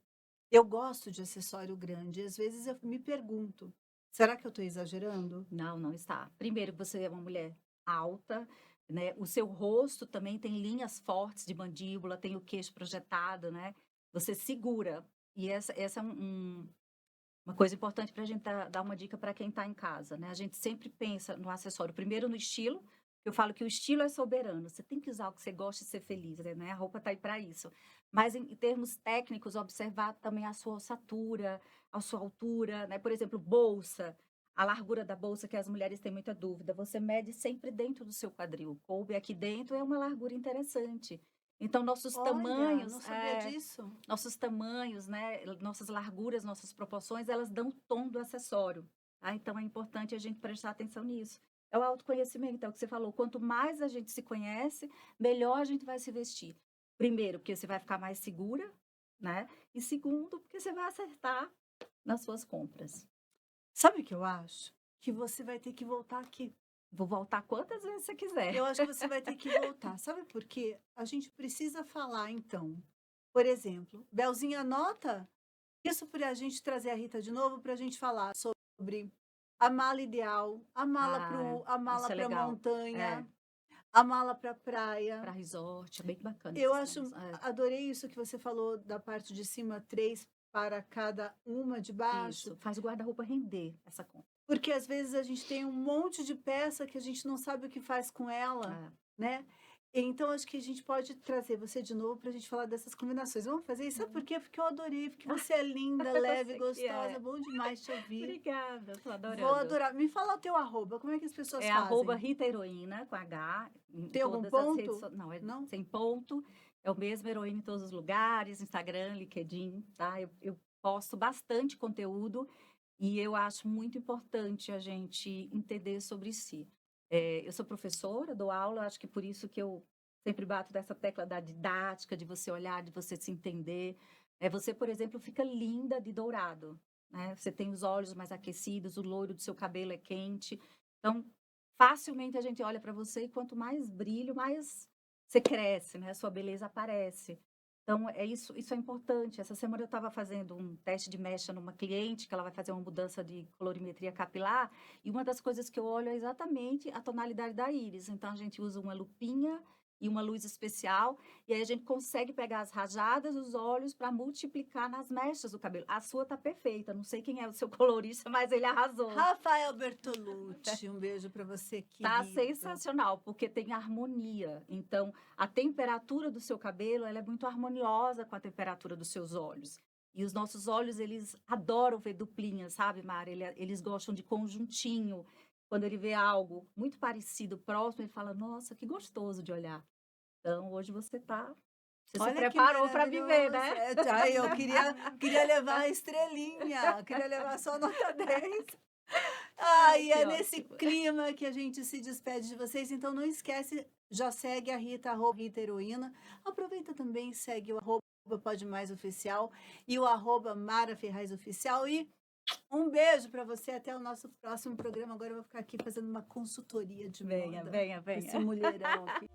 Eu gosto de acessório grande. Às vezes eu me pergunto, será que eu tô exagerando? Não, não está. Primeiro, você é uma mulher alta, né? O seu rosto também tem linhas fortes de mandíbula, tem o queixo projetado, né? Você segura. E essa é uma coisa importante para a gente dar uma dica para quem está em casa, né? A gente sempre pensa no acessório, primeiro no estilo. Eu falo que o estilo é soberano. Você tem que usar o que você gosta e ser feliz, né? A roupa está aí para isso. Mas em termos técnicos, observar também a sua ossatura, a sua altura, né? Por exemplo, bolsa. A largura da bolsa, que as mulheres têm muita dúvida, você mede sempre dentro do seu quadril. Coube aqui dentro é uma largura interessante. Então, nossos Olha, tamanhos... não sabia disso. Nossos tamanhos, né? Nossas larguras, nossas proporções, elas dão o tom do acessório. Tá? Então, é importante a gente prestar atenção nisso. É o autoconhecimento, é o que você falou. Quanto mais a gente se conhece, melhor a gente vai se vestir. Primeiro, porque você vai ficar mais segura, né? E segundo, porque você vai acertar nas suas compras. Sabe o que eu acho? Que você vai ter que voltar aqui. Vou voltar quantas vezes você quiser. Eu acho que você vai ter que voltar. Sabe por quê? A gente precisa falar, então. Por exemplo, Belzinha, anota isso para a gente trazer a Rita de novo, para a gente falar sobre a mala ideal, a mala isso é para legal. montanha, a mala para praia. Para resort, é bem bacana. Eu esses acho, temas. adorei isso que você falou da parte de cima, 3 para cada uma de baixo. Isso, faz o guarda-roupa render essa compra. Porque às vezes a gente tem um monte de peça que a gente não sabe o que faz com ela, né? Então, acho que a gente pode trazer você de novo para a gente falar dessas combinações. Vamos fazer isso? Sabe por quê? Porque eu adorei, porque você é linda, leve, Você que gostosa, é. bom demais te ouvir. Obrigada, tô adorando. Vou adorar. Me fala o teu arroba, como é que as pessoas É fazem? arroba Rita Heroína, com H, em Tem algum todas as ponto? redes Não, é Não? sem ponto. É o mesmo Heroína em todos os lugares, Instagram, LinkedIn, tá? Eu posto bastante conteúdo e eu acho muito importante a gente entender sobre si. Eu sou professora, dou aula, acho que por isso que eu sempre bato nessa tecla da didática, de você olhar, de você se entender. Você, por exemplo, fica linda de dourado, né? Você tem os olhos mais aquecidos, o loiro do seu cabelo é quente. Então, facilmente a gente olha para você e quanto mais brilho, mais você cresce, né? A sua beleza aparece. Então, isso é importante. Essa semana eu estava fazendo um teste de mecha numa cliente, que ela vai fazer uma mudança de colorimetria capilar, e uma das coisas que eu olho é exatamente a tonalidade da íris. Então, a gente usa uma lupinha e uma luz especial, e aí a gente consegue pegar as rajadas dos olhos para multiplicar nas mechas do cabelo. A sua tá perfeita, não sei quem é o seu colorista, mas ele arrasou. Rafael Bertolucci, um beijo para você, querido. Tá sensacional, porque tem harmonia. Então, a temperatura do seu cabelo, ela é muito harmoniosa com a temperatura dos seus olhos. E os nossos olhos, eles adoram ver duplinhas, sabe, Mara? Eles gostam de conjuntinho. Quando ele vê algo muito parecido, próximo, ele fala, nossa, que gostoso de olhar. Então, hoje você se Olha que preparou para viver, né? maravilhoso. Ai, eu queria levar a estrelinha, queria levar só a nota 10. Ai, é que nesse ótimo. clima que a gente se despede de vocês. Então, não esquece, já segue a Rita, arroba Rita Heroína. Aproveita também, segue o arroba Pode Mais Oficial e o arroba Mara Ferraz Oficial. E um beijo para você, até o nosso próximo programa. Agora eu vou ficar aqui fazendo uma consultoria de moda. Venha. Esse mulherão aqui.